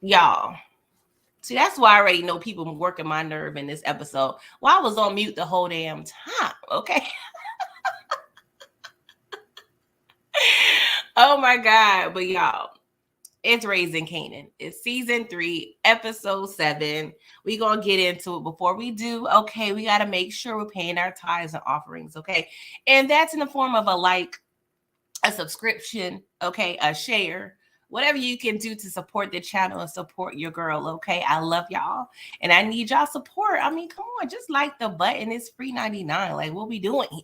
Y'all. See, that's why I already know people working my nerve in this episode. Well, I was on mute the whole damn time, okay? Oh my God. But y'all, it's Raising Kanan. It's season 3, episode 7. We gonna get into it. Before we do, okay, we gotta make sure we're paying our tithes and offerings, okay? And that's in the form of a like, a subscription, okay, a share, whatever you can do to support the channel and support your girl, okay? I love y'all and I need y'all support. I mean, come on, just like the button. It's free 99. Like, what we doing here?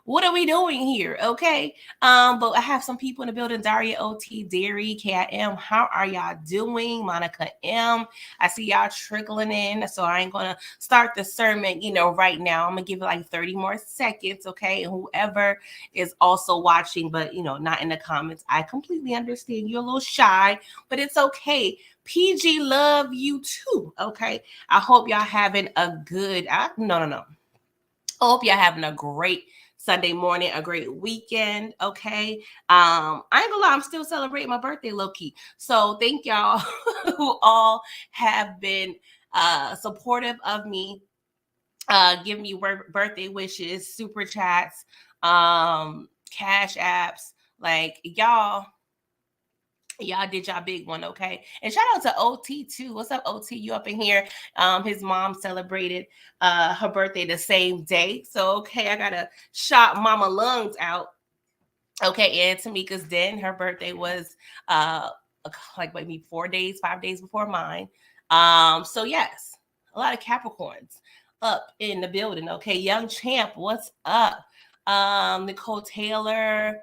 What are we doing here? Okay. But I have some people in the building. Daria OT, Dairy, KIM. How are y'all doing? Monica M. I see y'all trickling in. So I ain't gonna start the sermon, right now. I'm gonna give it like 30 more seconds, okay? And whoever is also watching, but not in the comments, I completely understand you're a little shy, but it's okay. PG love you too. Okay. I hope y'all having a good no. I hope y'all having a great Sunday morning, a great weekend. Okay. I ain't gonna lie, I'm still celebrating my birthday low key. So thank y'all who all have been supportive of me, giving me birthday wishes, super chats, cash apps. Like y'all did y'all big one, okay? And shout out to OT too. What's up, OT? You up in here? His mom celebrated her birthday the same day. So okay, I gotta shout Mama Lungs out. Okay, and Tamika's then her birthday was like maybe 4 days, 5 days before mine. So yes, a lot of Capricorns up in the building. Okay, Young Champ, what's up? Nicole Taylor,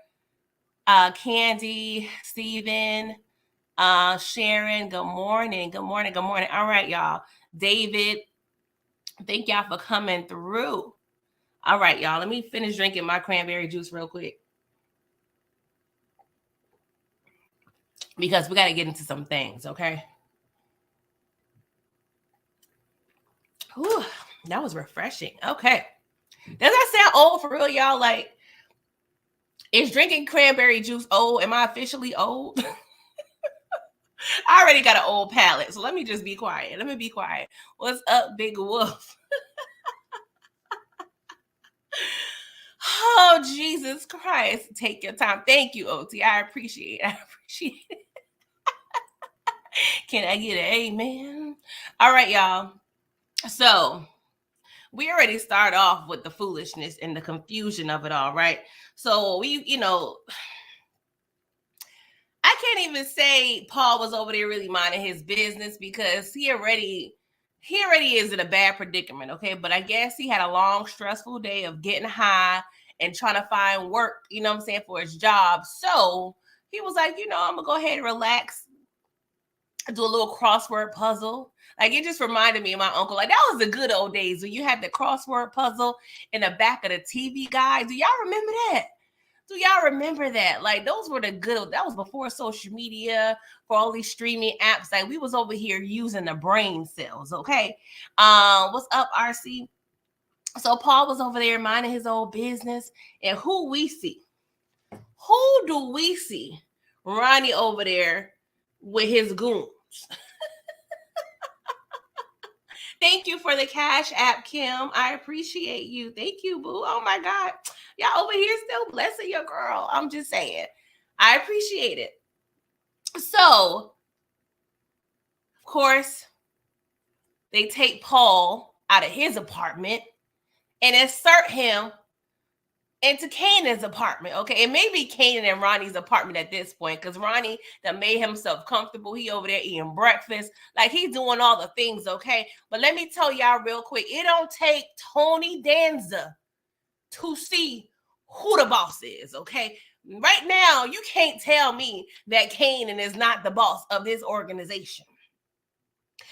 Candy, Steven, Sharon, good morning. Good morning. Good morning. All right, y'all. David, thank y'all for coming through. All right, y'all. Let me finish drinking my cranberry juice real quick because we got to get into some things, okay? Whew, that was refreshing. Okay. Does that sound old for real, y'all? Like, is drinking cranberry juice old? Am I officially old? I already got an old palate, so let me just be quiet. Let me be quiet. What's up, Big Wolf? Oh, Jesus Christ. Take your time. Thank you, OT. I appreciate it. I appreciate it. Can I get an amen? All right, y'all. So we already start off with the foolishness and the confusion of it all, right? So I can't even say Paul was over there really minding his business because he already is in a bad predicament, okay? But I guess he had a long, stressful day of getting high and trying to find work, what I'm saying, for his job. So he was like, I'm gonna go ahead and relax, do a little crossword puzzle. Like, it just reminded me of my uncle. Like, that was the good old days when you had the crossword puzzle in the back of the TV guide. Do y'all remember that? Do y'all remember that? Like, those were the good. That was before social media, for all these streaming apps. Like, we was over here using the brain cells. Okay. What's up, RC? So Paul was over there minding his old business, and who we see? Who do we see? Ronnie over there with his goons. Thank you for the Cash App, Kim. I appreciate you. Thank you, boo. Oh my God. Y'all over here still blessing your girl. I'm just saying. I appreciate it. So, of course, they take Paul out of his apartment and insert him into Kanan's apartment, okay? It may be Kanan and Ronnie's apartment at this point because Ronnie that made himself comfortable. He over there eating breakfast. Like, he's doing all the things, okay? But let me tell y'all real quick, it don't take Tony Danza to see who the boss is, okay? Right now, you can't tell me that Kanan is not the boss of this organization.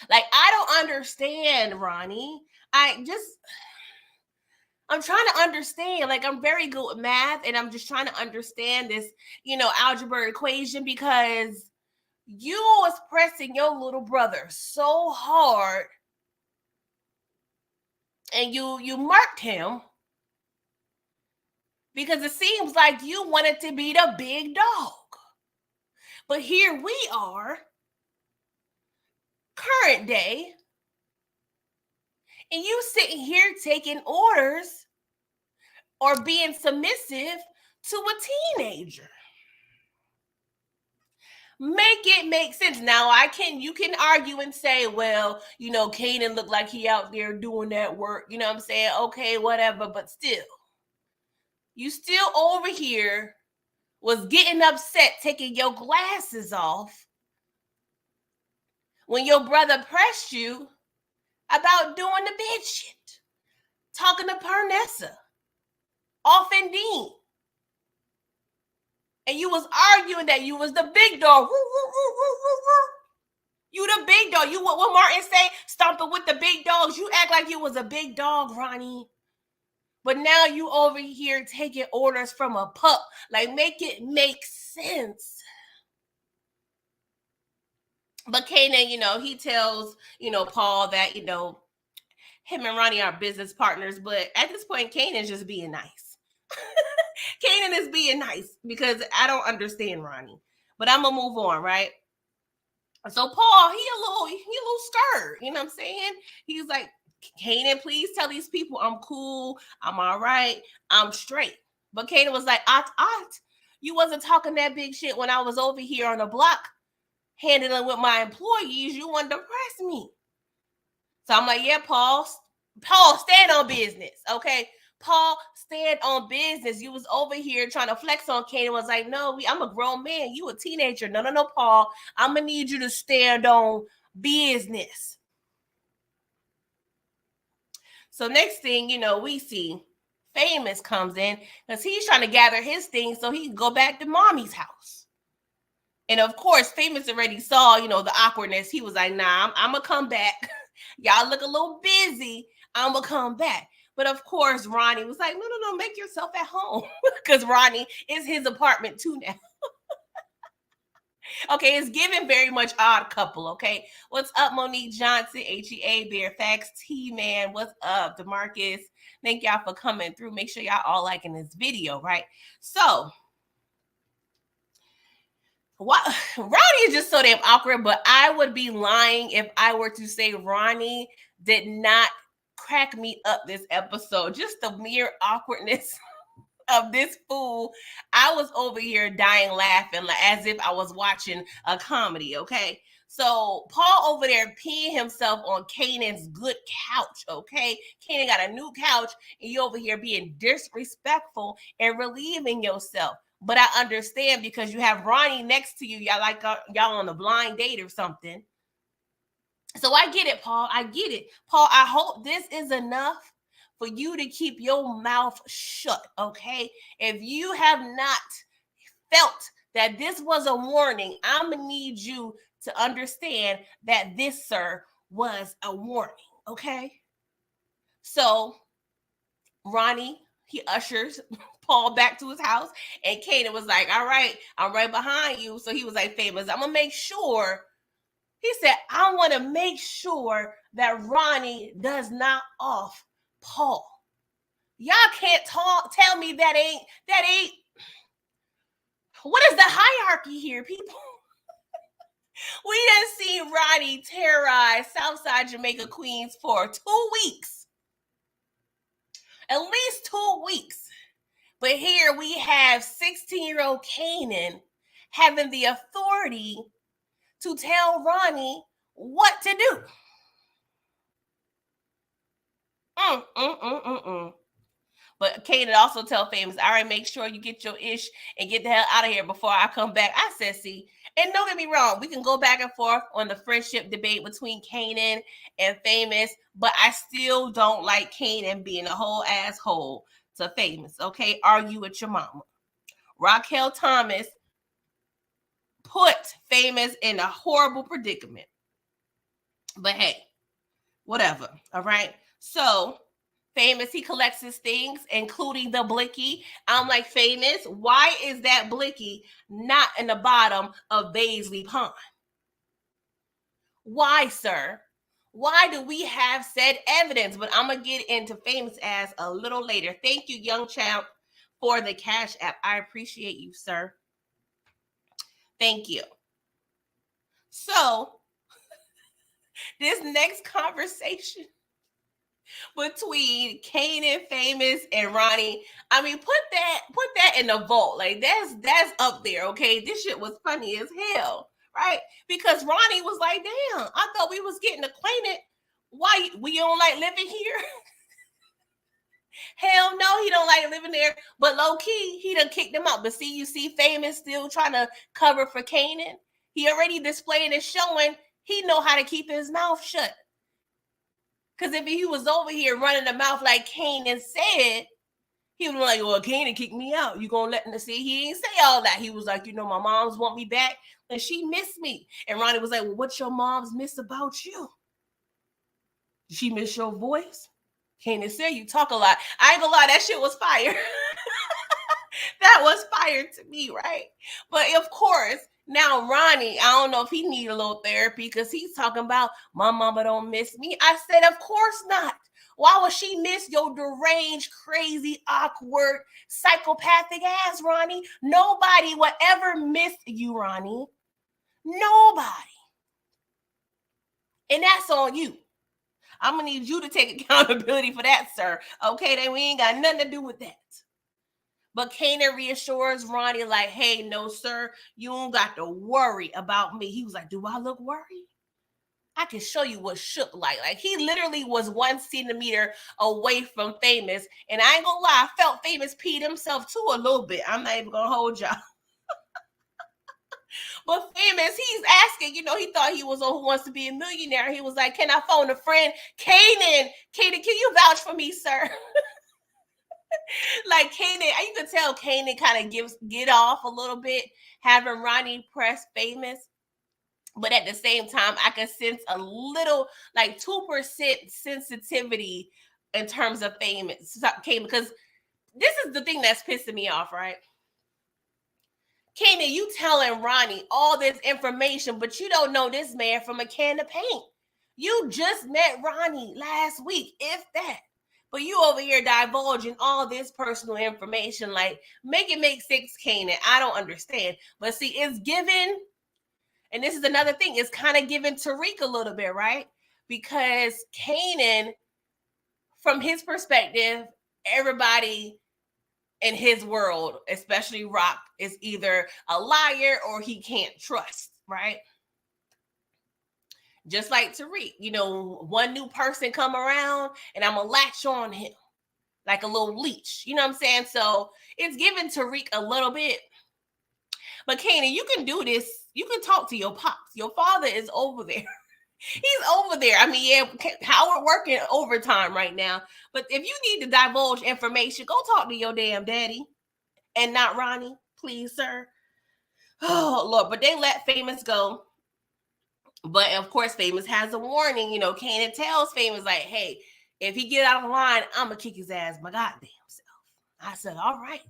Like, I don't understand, Ronnie. I'm trying to understand. Like, I'm very good with math, and I'm just trying to understand this, algebra equation because you was pressing your little brother so hard, and you marked him because it seems like you wanted to be the big dog. But here we are current day, and you sitting here taking orders or being submissive to a teenager. Make it make sense. Now you can argue and say, well, Kanan looked like he out there doing that work. You know what I'm saying? Okay, whatever, but still. You still over here was getting upset, taking your glasses off when your brother pressed you about doing the bed shit. Talking to Pernessa, off and Dean. And you was arguing that you was the big dog. You the big dog. You what Martin say? Stomping with the big dogs. You act like you was a big dog, Ronnie. But now you over here taking orders from a pup. Like, make it make sense. But Kanan, he tells, Paul that, him and Ronnie are business partners. But at this point, Kanan's just being nice. Kanan is being nice because I don't understand Ronnie. But I'm going to move on, right? So Paul, he a little scared. You know what I'm saying? He's like, Kanan, please tell these people I'm cool. I'm all right. I'm straight. But Kanan was like, you wasn't talking that big shit when I was over here on the block handling with my employees. You wanted to press me. So I'm like, yeah, Paul, stand on business. Okay. Paul, stand on business. You was over here trying to flex on Kanan. Was like, no, I'm a grown man. You a teenager. No, Paul. I'm going to need you to stand on business. So next thing, we see Famous comes in because he's trying to gather his things so he can go back to mommy's house. And of course, Famous already saw, the awkwardness. He was like, nah, I'm going to come back. Y'all look a little busy. I'm going to come back. But of course, Ronnie was like, no, make yourself at home. Because Ronnie is his apartment too now. Okay, it's giving very much Odd Couple, okay? What's up, Monique Johnson, HEA, Bear Facts, T-Man, what's up, DeMarcus? Thank y'all for coming through. Make sure y'all all liking this video, right? So, Ronnie is just so damn awkward, but I would be lying if I were to say Ronnie did not crack me up this episode. Just the mere awkwardness of this fool. I was over here dying laughing as if I was watching a comedy, okay? So Paul over there peeing himself on Kanan's good couch, okay? Kanan got a new couch and you over here being disrespectful and relieving yourself. But I understand because you have Ronnie next to you. Y'all on a blind date or something. So I get it, Paul. I get it. Paul, I hope this is enough for you to keep your mouth shut, okay? If you have not felt that this was a warning, I'm going to need you to understand that this, sir, was a warning, okay? So Ronnie, he ushers Paul back to his house, and Kanan was like, all right, I'm right behind you. So he was like, Famous, I'm going to make sure. He said, I want to make sure that Ronnie does not off Paul. Y'all can't tell me that ain't. What is the hierarchy here, people? We done seen Ronnie terrorize Southside Jamaica Queens for 2 weeks. At least 2 weeks. But here we have 16-year-old Kanan having the authority to tell Ronnie what to do. But Kanan also tell Famous, all right, make sure you get your ish and get the hell out of here before I come back. I said, see, and don't get me wrong, we can go back and forth on the friendship debate between Kanan and Famous, but I still don't like Kanan being a whole asshole to Famous, okay? Argue with your mama. Raquel Thomas put Famous in a horrible predicament. But hey, whatever, all right? So Famous, he collects his things, including the blicky. I'm like, Famous, why is that blicky not in the bottom of Baisley Pond? Why, sir? Why do we have said evidence? But I'm going to get into Famous ass a little later. Thank you, Young Champ, for the Cash App. I appreciate you, sir. Thank you. So, This next conversation between Kanan, Famous, and Ronnie. I mean, put that in the vault. Like that's up there, okay? This shit was funny as hell, right? Because Ronnie was like, damn, I thought we was getting acquainted. Why we don't like living here? Hell no, he don't like living there. But low key, he done kicked him out. But see, you see Famous still trying to cover for Kanan. He already displaying and showing he know how to keep his mouth shut. Because if he was over here running the mouth like Kanan said, he was like, well, Kanan kicked me out. You gonna let him see? He ain't say all that. He was like, you know, my mom's want me back and she missed me. And Ronnie was like, well, what's your mom's miss about you? Did she miss your voice? Kanan said you talk a lot. I ain't gonna lie, that shit was fire. That was fire to me, right? But of course, now Ronnie, I don't know if he need a little therapy because he's talking about my mama don't miss me. I said, of course not. Why would she miss your deranged, crazy, awkward, psychopathic ass, Ronnie? Nobody would ever miss you, Ronnie. Nobody. And that's on you. I'm going to need you to take accountability for that, sir. Okay, then we ain't got nothing to do with that. But Kanan reassures Ronnie like, hey, no, sir, you don't got to worry about me. He was like, do I look worried? I can show you what shook like. Like, he literally was 1 centimeter away from Famous. And I ain't gonna lie, I felt Famous peed himself too a little bit. I'm not even gonna hold y'all. But Famous, he's asking, you know, he thought he was on Who Wants to Be a Millionaire. He was like, can I phone a friend? Kanan, can you vouch for me, sir? Like Kanan, you can tell Kanan kind of get off a little bit, having Ronnie press Famous. But at the same time, I can sense a little, like 2% sensitivity in terms of Famous. Because this is the thing that's pissing me off, right? Kanan, you telling Ronnie all this information, but you don't know this man from a can of paint. You just met Ronnie last week, if that. But you over here divulging all this personal information, like, make it make sense, Kanan. I don't understand. But see, it's given, and this is another thing, it's kind of giving Tariq a little bit, right? Because Kanan, from his perspective, everybody in his world, especially Rock, is either a liar or he can't trust, right? Just like Tariq, you know, one new person come around and I'm gonna latch on him like a little leech. You know what I'm saying? So it's giving Tariq a little bit. But Kanan, you can do this. You can talk to your pops. Your father is over there. He's over there. I mean, yeah, Howard working overtime right now. But if you need to divulge information, go talk to your damn daddy and not Ronnie, please, sir. Oh, Lord. But they let Famous go. But of course, Famous has a warning. You know, Kanan tells Famous, like, hey, if he get out of line, I'm going to kick his ass my goddamn self. I said, all right.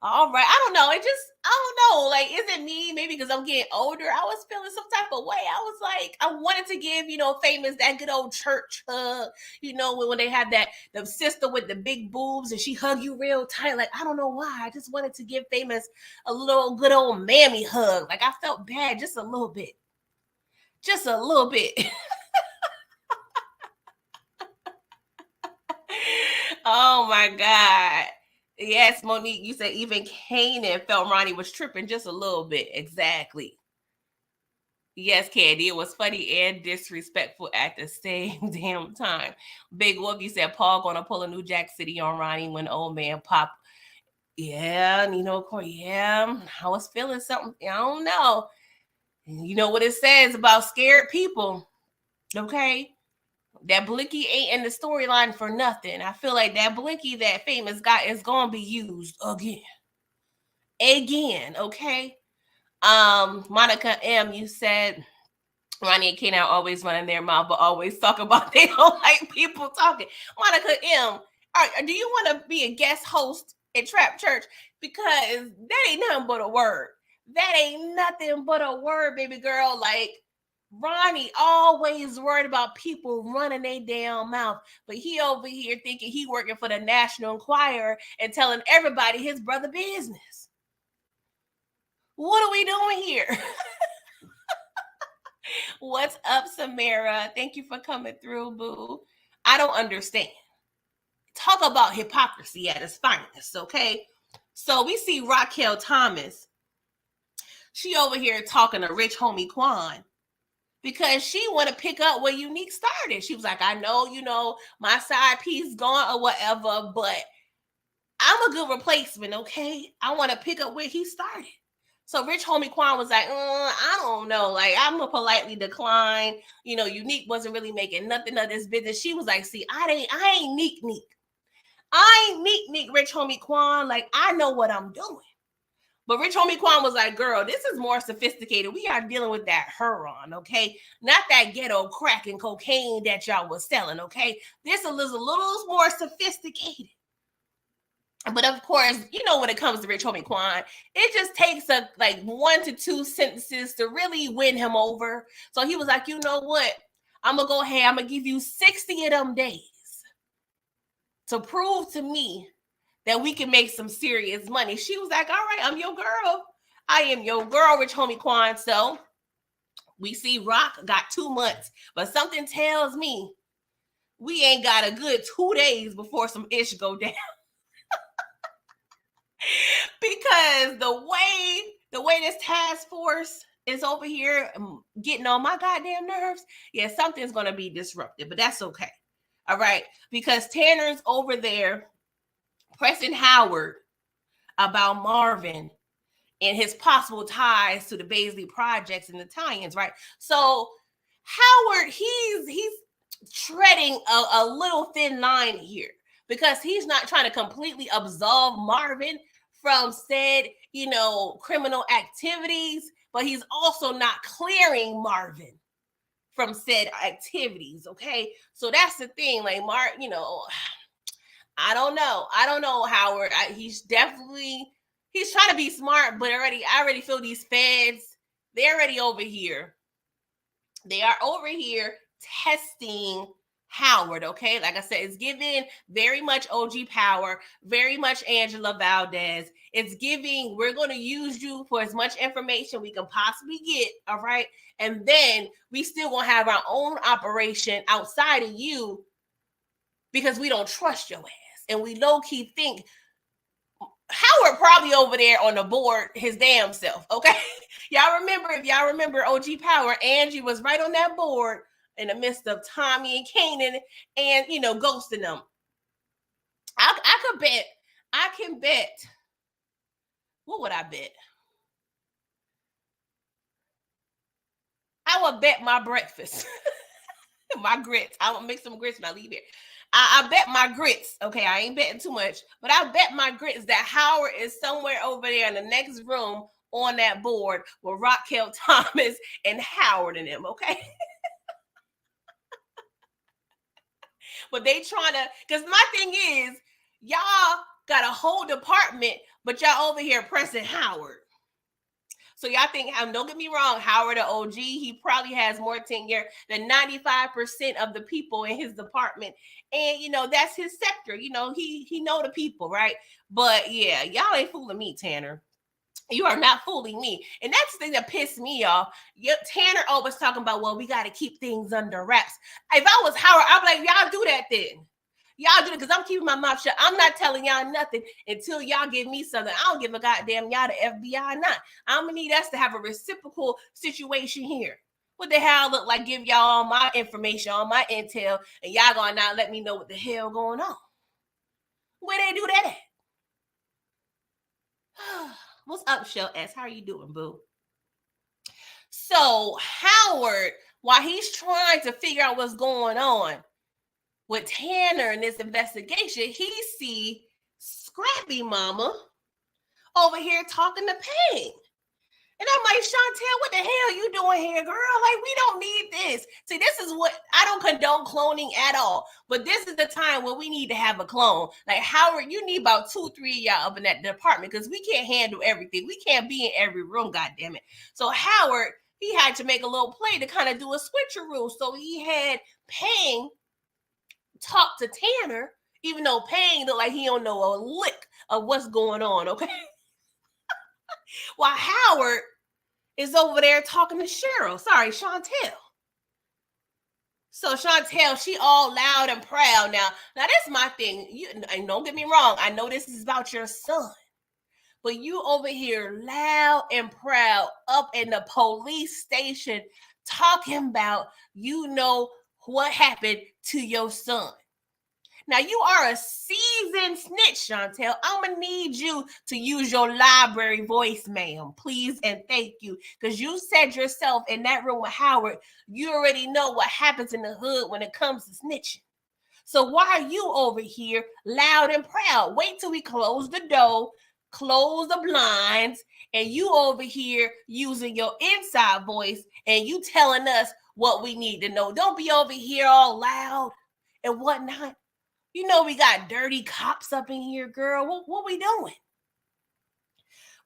All right. I don't know. I don't know. Like, is it me? Maybe because I'm getting older. I was feeling some type of way. I was like, I wanted to give, you know, Famous that good old church hug. You know, when they had the sister with the big boobs and she hug you real tight. Like, I don't know why. I just wanted to give Famous a little good old mammy hug. Like, I felt bad just a little bit. Just a little bit. Oh, my God. Yes, Monique, you said even Kanan felt Ronnie was tripping just a little bit. Exactly. Yes, Candy, it was funny and disrespectful at the same damn time. Big Woogie said Paul gonna pull a new Jack City on Ronnie when old man pop. Yeah, and you know, yeah, I was feeling something. I don't know. You know what it says about scared people. Okay. That blinky ain't in the storyline for nothing. I feel like that blinky that Famous got is gonna be used again. Okay. Monica M, you said Ronnie and Kanan are always running their mouth, but always talk about they don't like people talking. Monica M, do you want to be a guest host at Trap Church? Because that ain't nothing but a word. That ain't nothing but a word, baby girl. Like, Ronnie always worried about people running their damn mouth, but he over here thinking he working for the National Enquirer and telling everybody his brother business. What are we doing here? What's up, Samara? Thank you for coming through, boo. I don't understand. Talk about hypocrisy at its finest, okay? So we see Raquel Thomas. She over here talking to rich homie Quan because she want to pick up where Unique started. She was like, I know, my side piece gone or whatever, but I'm a good replacement, okay? I want to pick up where he started. So Rich Homie Quan was like, I don't know. Like, I'm going to politely decline. Unique wasn't really making nothing of this business. She was like, see, I ain't neek. I ain't neek, Rich Homie Quan. Like, I know what I'm doing. But Rich Homie Quan was like, girl, this is more sophisticated. We are dealing with that heroin, okay? Not that ghetto crack and cocaine that y'all was selling, okay? This is a little more sophisticated. But of course, when it comes to Rich Homie Quan, it just takes like 1 to 2 sentences to really win him over. So he was like, you know what? I'm going to go ahead. I'm going to give you 60 of them days to prove to me that we can make some serious money. She was like, all right, I'm your girl. I am your girl, Rich Homie Quan. So we see Rock got 2 months, but something tells me we ain't got a good 2 days before some ish go down. Because the way this task force is over here getting on my goddamn nerves, yeah, something's going to be disrupted, but that's okay. All right. Because Tanner's over there pressing Howard about Marvin and his possible ties to the Baisley projects and the tie-ins, right? So Howard, he's treading a little thin line here because he's not trying to completely absolve Marvin from said, criminal activities, but he's also not clearing Marvin from said activities, okay? So that's the thing, like I don't know, Howard. He's trying to be smart, but I already feel these feds, they're already over here. They are over here testing Howard, okay? Like I said, it's giving very much OG Power, very much Angela Valdez. It's giving, we're going to use you for as much information we can possibly get, all right? And then we still going to have our own operation outside of you because we don't trust your ass. And we low-key think Howard probably over there on the board his damn self, okay? If y'all remember OG Power, Angie was right on that board in the midst of Tommy and Kanan and, ghosting them. I can bet. What would I bet? I would bet my breakfast. My grits. I will make some grits when I leave here. I bet my grits. Okay, I ain't betting too much, but I bet my grits that Howard is somewhere over there in the next room on that board with Raquel Thomas and Howard and them, okay? But they trying to, because my thing is, y'all got a whole department, but y'all over here pressing Howard. So y'all think, don't get me wrong, Howard, the OG, he probably has more tenure than 95% of the people in his department. And, that's his sector. He know the people, right? But yeah, y'all ain't fooling me, Tanner. You are not fooling me. And that's the thing that pissed me off. Tanner always talking about, well, we got to keep things under wraps. If I was Howard, I'd be like, y'all do that then. Y'all do it because I'm keeping my mouth shut. I'm not telling y'all nothing until y'all give me something. I don't give a goddamn y'all the FBI not. I'm going to need us to have a reciprocal situation here. What the hell look like give y'all all my information, all my intel, and y'all going to not let me know what the hell going on? Where they do that at? What's up, Shell S? How are you doing, boo? So Howard, while he's trying to figure out what's going on with Tanner in this investigation, he see Scrappy mama over here talking to Payne. And I'm like, Chantel, what the hell you doing here, girl? Like, we don't need this. See, this is what, I don't condone cloning at all. But this is the time where we need to have a clone. Like, Howard, you need about 2-3 of y'all up in that department because we can't handle everything. We can't be in every room, goddammit. So Howard, he had to make a little play to kind of do a switcheroo. So he had Payne talk to Tanner, even though Payne looked like he don't know a lick of what's going on, okay? While Howard is over there talking to Cheryl. Sorry, Chantel. So Chantel, she all loud and proud now. Now that's my thing. You and don't get me wrong. I know this is about your son, but you over here loud and proud up in the police station talking about what happened to your son. Now you are a seasoned snitch, Chantel. I'm gonna need you to use your library voice, ma'am, please and thank you, because you said yourself in that room with Howard, you already know what happens in the hood when it comes to snitching. So why are you over here loud and proud? Wait till we close the door, close the blinds, and you over here using your inside voice and you telling us what we need to know. Don't be over here all loud and whatnot. You know we got dirty cops up in here, girl. What we doing?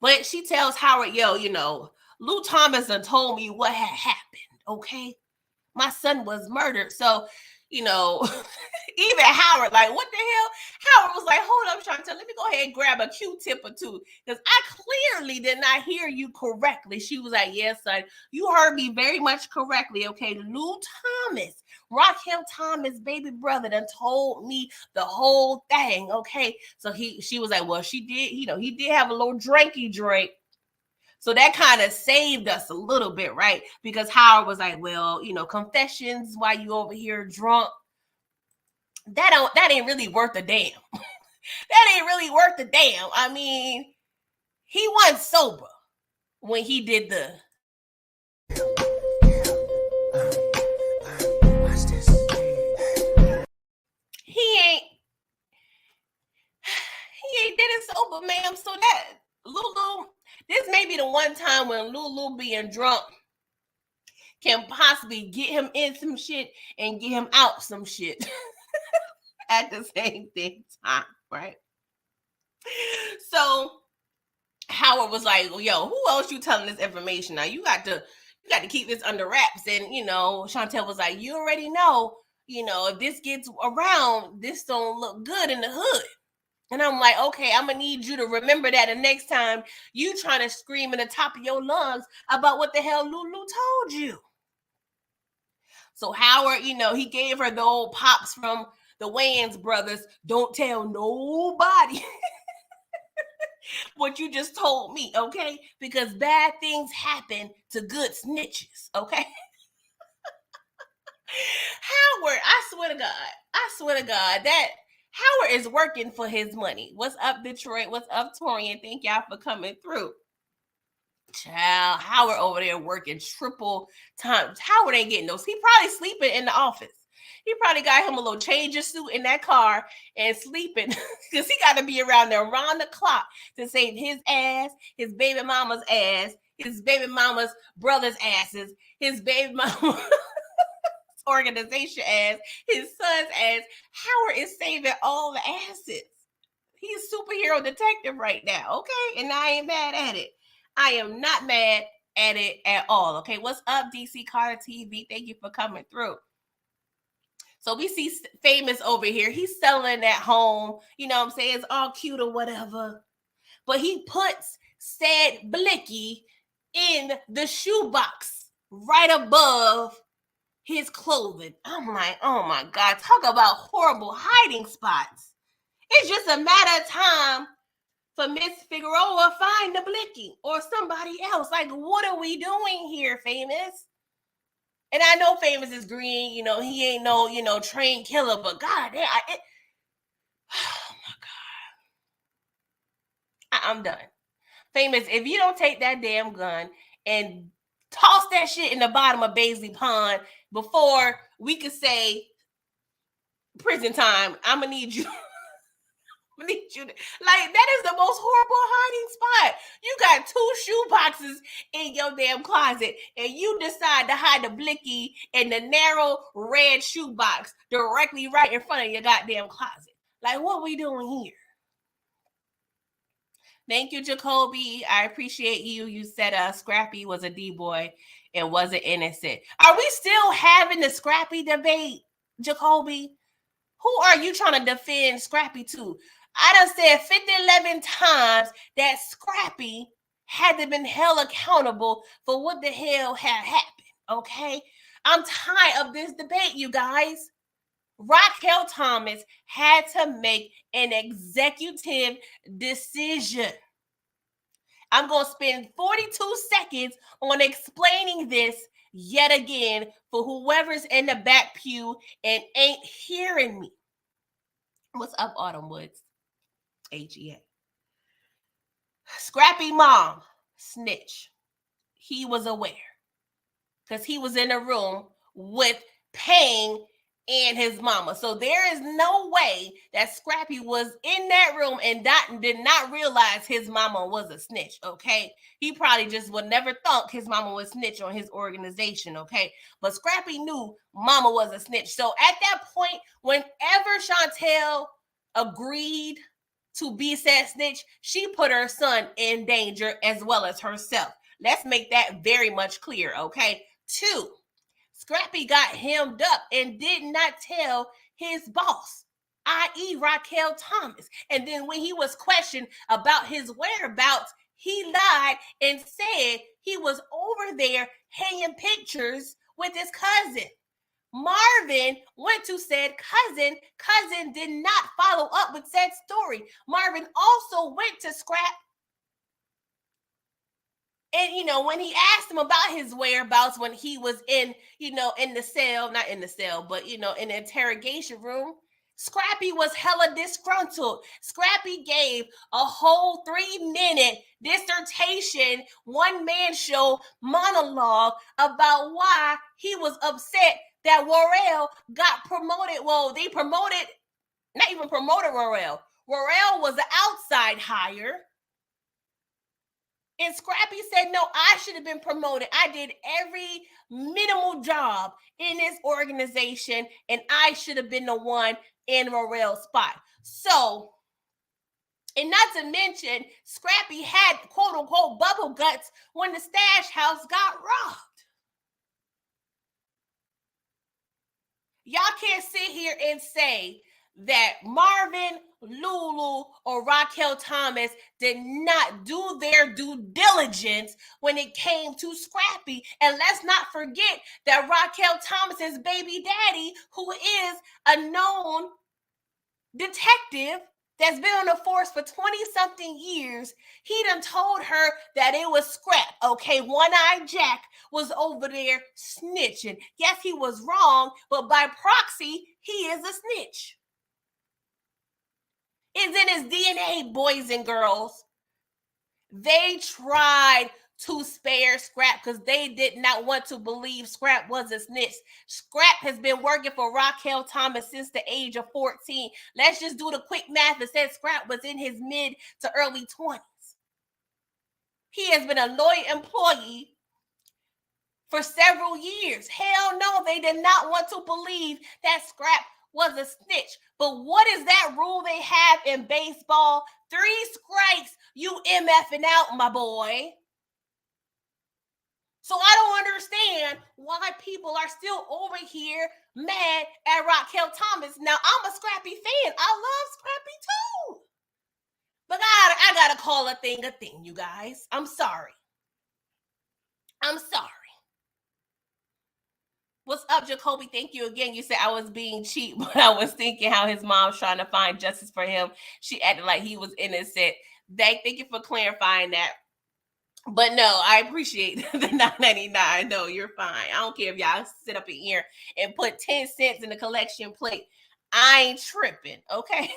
But she tells Howard, yo, Lou Thomas done told me what had happened, okay? My son was murdered. So, even Howard, like, what the hell? Howard was like, hold up, Chantel, let me go ahead and grab a Q-tip or two, because I clearly did not hear you correctly. She was like, yes, son, you heard me very much correctly, okay? Lou Thomas, Raquel Thomas' baby brother, done told me the whole thing, okay? So she was like, well, she did, he did have a little drinky drink. So that kind of saved us a little bit, right? Because Howard was like, well, confessions while you over here drunk, that ain't really worth a damn. That ain't really worth a damn. I mean, he wasn't sober when he did the. He ain't did it sober, ma'am. So that Lulu, this may be the one time when Lulu being drunk can possibly get him in some shit and get him out some shit at the same time, right? So Howard was like, yo, who else you telling this information? Now you got to keep this under wraps. And Chantel was like, you already know, if this gets around, this don't look good in the hood. And I'm like, okay, I'm gonna need you to remember that the next time you trying to scream in the top of your lungs about what the hell Lulu told you. So Howard, he gave her the old pops from the Wayans brothers. Don't tell nobody what you just told me, okay? Because bad things happen to good snitches, okay? Howard, I swear to God, that Howard is working for his money. What's up, Detroit? What's up, Torian? Thank y'all for coming through. Child, Howard over there working triple time. Howard ain't getting those. He probably sleeping in the office. He probably got him a little change of suit in that car and sleeping because he got to be around there around the clock to save his ass, his baby mama's ass, his baby mama's brother's asses, his baby mama organization ass, his son's ass. Howard is saving all the asses. He's a superhero detective right now, okay? And I ain't mad at it. I am not mad at it at all, okay? What's up, DC Carter TV? Thank you for coming through. So we see Famous over here. He's selling at home. You know what I'm saying? It's all cute or whatever. But he puts said blicky in the shoebox right above his clothing. I'm like, oh my God, talk about horrible hiding spots. It's just a matter of time for Miss Figueroa find the blicky or somebody else. Like, what are we doing here, Famous? And I know Famous is green, he ain't no trained killer, but God damn, oh my God. I'm done. Famous, if you don't take that damn gun and toss that shit in the bottom of Baisley Pond before we could say prison time, I'm gonna need you. Like, that is the most horrible hiding spot. You got 2 shoe boxes in your damn closet, and you decide to hide the blicky in the narrow red shoe box directly right in front of your goddamn closet. Like, what we doing here? Thank you, Jacoby. I appreciate you. You said Scrappy was a D-boy and wasn't innocent. Are we still having the Scrappy debate, Jacoby? Who are you trying to defend Scrappy to? I done said 50, 11 times that Scrappy had to been held accountable for what the hell had happened, okay? I'm tired of this debate, you guys. Raquel Thomas had to make an executive decision. I'm going to spend 42 seconds on explaining this yet again for whoever's in the back pew and ain't hearing me. What's up, Autumn Woods? AGA. Scrappy mom, snitch. He was aware because he was in a room with Payne and his mama. So there is no way that Scrappy was in that room and did not realize his mama was a snitch, okay? He probably just would never thought his mama was snitch on his organization, okay? But Scrappy knew mama was a snitch. So at that point, whenever Chantel agreed to be said snitch, she put her son in danger as well as herself. Let's make that very much clear, okay? 2, Scrappy got hemmed up and did not tell his boss, i.e. Raquel Thomas. And then when he was questioned about his whereabouts, he lied and said he was over there hanging pictures with his cousin. Marvin went to said cousin. Cousin did not follow up with said story. Marvin also went to Scrap. And, when he asked him about his whereabouts when he was in the cell, not in the cell, but, in the interrogation room, Scrappy was hella disgruntled. Scrappy gave a whole 3-minute dissertation, one-man show monologue about why he was upset that Worrell got promoted. Well, they promoted, not even promoted Worrell. Worrell was an outside hire. And Scrappy said, no, I should have been promoted. I did every minimal job in this organization, and I should have been the one in Worrell's spot. So, and not to mention, Scrappy had, quote unquote, bubble guts when the stash house got robbed. Y'all can't sit here and say that Marvin, Lulu, or Raquel Thomas did not do their due diligence when it came to Scrappy. And let's not forget that Raquel Thomas's baby daddy, who is a known detective that's been on the force for 20-something years, he done told her that it was Scrap, okay? One-Eyed Jack was over there snitching. Yes, he was wrong, but by proxy, he is a snitch. It's in his DNA, boys and girls. They tried to spare Scrap because they did not want to believe Scrap was a snitch. Scrap has been working for Raquel Thomas since the age of 14. Let's just do the quick math that says Scrap was in his mid to early 20s. He has been a loyal employee for several years. Hell no, they did not want to believe that Scrap was a snitch. But what is that rule they have in baseball? 3 strikes, you MFing out, my boy. So I don't understand why people are still over here mad at Raquel Thomas. Now, I'm a Scrappy fan. I love Scrappy too. But I gotta call a thing, you guys. I'm sorry. What's up, Jacoby? Thank you again. You said I was being cheap, but I was thinking how his mom's trying to find justice for him. She acted like he was innocent. Thank you for clarifying that. But no, I appreciate the $9.99. No, you're fine. I don't care if y'all sit up in here and put 10 cents in the collection plate. I ain't tripping, okay?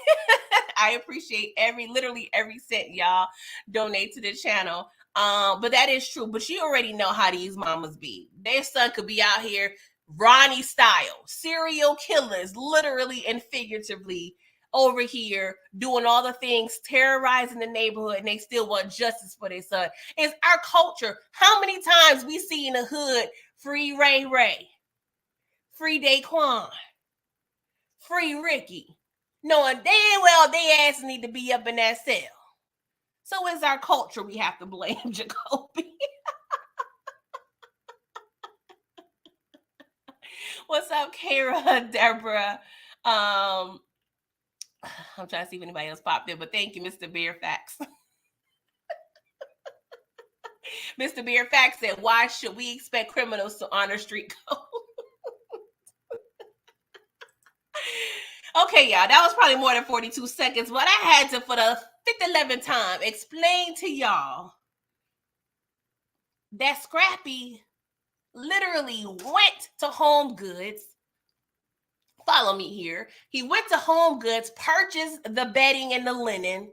I appreciate literally every cent y'all donate to the channel. But that is true. But you already know how these mamas be. Their son could be out here Ronnie style, serial killers, literally and figuratively, over here doing all the things, terrorizing the neighborhood, and they still want justice for their son. It's our culture. How many times we see in the hood, free Ray Ray, free Daquan, free Ricky, knowing damn well they ass need to be up in that cell. So it's our culture we have to blame, Jacoby. What's up, Kara, Deborah? I'm trying to see if anybody else popped in, but thank you, Mr. Bearfax. Mr. Beer Fact said, why should we expect criminals to honor street code? Okay, y'all, that was probably more than 42 seconds, but I had to, for the 11th time, explain to y'all that Scrappy literally went to Home Goods. Follow me here. He went to Home Goods, purchased the bedding and the linen,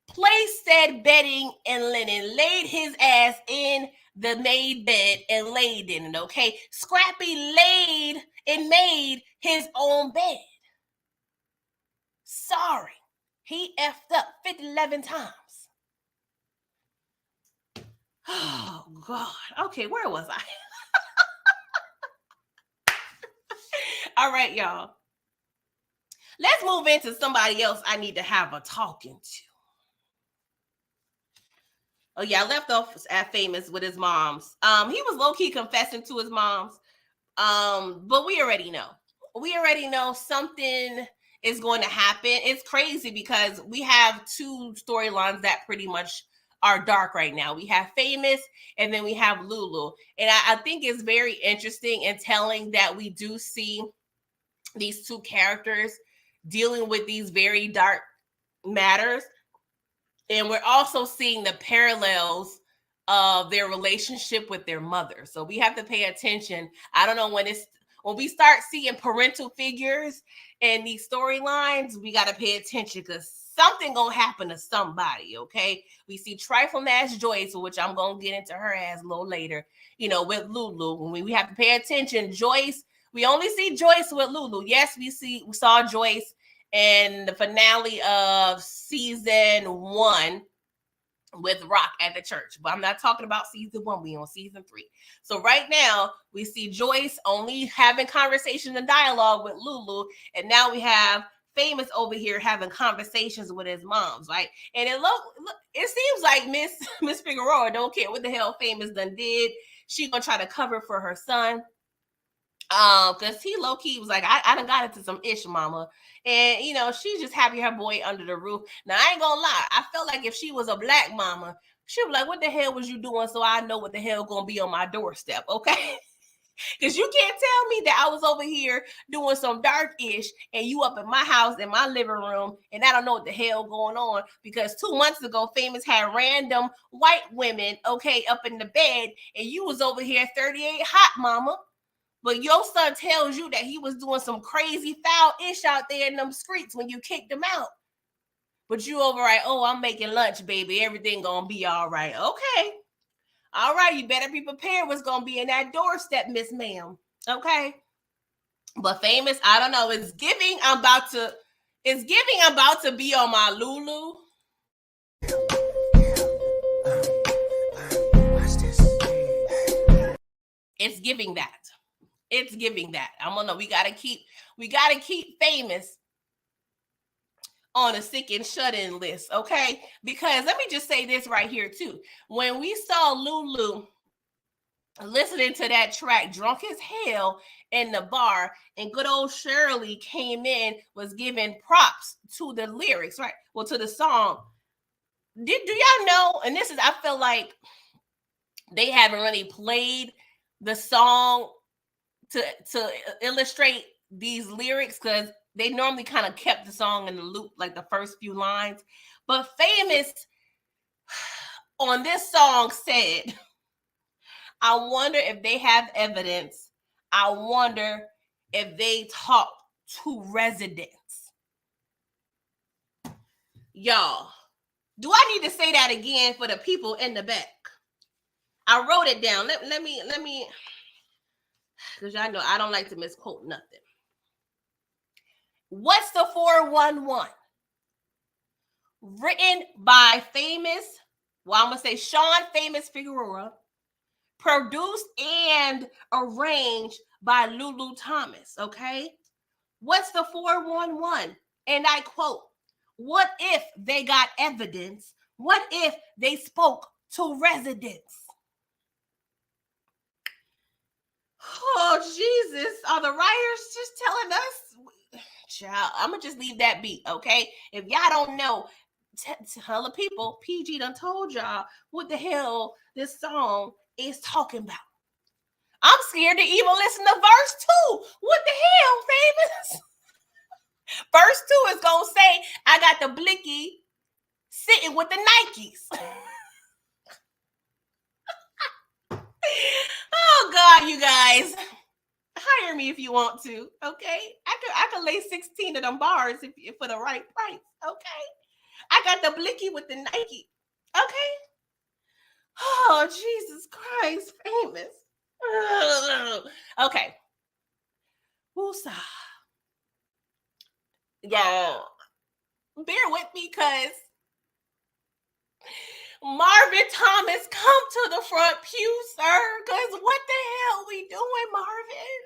placed said bedding and linen, laid his ass in the made bed and laid in it, okay? Scrappy laid and made his own bed. Sorry. He effed up 11 times. Oh, God. Okay, where was I? All right, y'all. Let's move into somebody else I need to have a talking to. Oh, yeah, I left off at Famous with his moms. He was low-key confessing to his moms. But we already know. We already know something is going to happen. It's crazy because we have two storylines that pretty much are dark right now. We have Famous and then we have Lulu. And I think it's very interesting and telling that we do see these two characters dealing with these very dark matters. And we're also seeing the parallels of their relationship with their mother. So we have to pay attention. I don't know when we start seeing parental figures in these storylines, we got to pay attention because something gonna happen to somebody, okay? We see trifling ass Joyce, which I'm gonna get into her ass a little later, with Lulu. When we have to pay attention, Joyce, we only see Joyce with Lulu. Yes, we saw Joyce in the finale of season 1 with Rock at the church, but I'm not talking about season 1. We on season 3. So right now we see Joyce only having conversation and dialogue with Lulu, and now we have Famous over here having conversations with his moms, right? And it seems like Miss Figueroa don't care what the hell Famous done did. She gonna try to cover for her son. Because he low-key was like, I done got into some ish, mama. And, she's just happy her boy under the roof. Now, I ain't gonna lie. I felt like if she was a black mama, she was like, what the hell was you doing so I know what the hell gonna be on my doorstep, okay? Because you can't tell me that I was over here doing some dark-ish and you up in my house, in my living room, and I don't know what the hell going on. Because 2 months ago, Famous had random white women, okay, up in the bed, and you was over here 38 hot, mama. But your son tells you that he was doing some crazy foul ish out there in them streets when you kicked him out. But you over right, oh, I'm making lunch, baby. Everything gonna be all right. Okay. All right, you better be prepared what's gonna be in that doorstep, Miss Ma'am. Okay. But Famous, I don't know. It's giving I'm about to be on my Lulu. It's giving that. It's giving that. I'm gonna know we gotta keep Famous on a sick and shut-in list, okay? Because let me just say this right here too. When we saw Lulu listening to that track drunk as hell in the bar, and good old Shirley came in, was giving props to the lyrics, right? Well, to the song. Do y'all know? And this is, I feel like they haven't really played the song to illustrate these lyrics because they normally kind of kept the song in the loop, like the first few lines. But Famous on this song said, I wonder if they have evidence. I wonder if they talk to residents. Y'all, do I need to say that again for the people in the back? I wrote it down. Let me, because y'all know I don't like to misquote nothing. What's the 411? Written by Famous, I'm going to say Sean Famous Figueroa, produced and arranged by Lulu Thomas, okay? What's the 411? And I quote, what if they got evidence? What if they spoke to residents? Oh, Jesus. Are the writers just telling us? Child, I'm going to just leave that be, okay? If y'all don't know, tell the people, PG done told y'all what the hell this song is talking about. I'm scared to even listen to verse 2. What the hell, famous? Verse 2 is gonna say, I got the blicky sitting with the Nikes. Oh God, you guys. Hire me if you want to, okay? I could lay 16 of them bars if for the right price, okay? I got the blicky with the Nike, okay? Oh, Jesus Christ, famous. Okay. Woosah. Y'all, bear with me, because Marvin Thomas, come to the front pew, sir, because what the hell we doing, Marvin?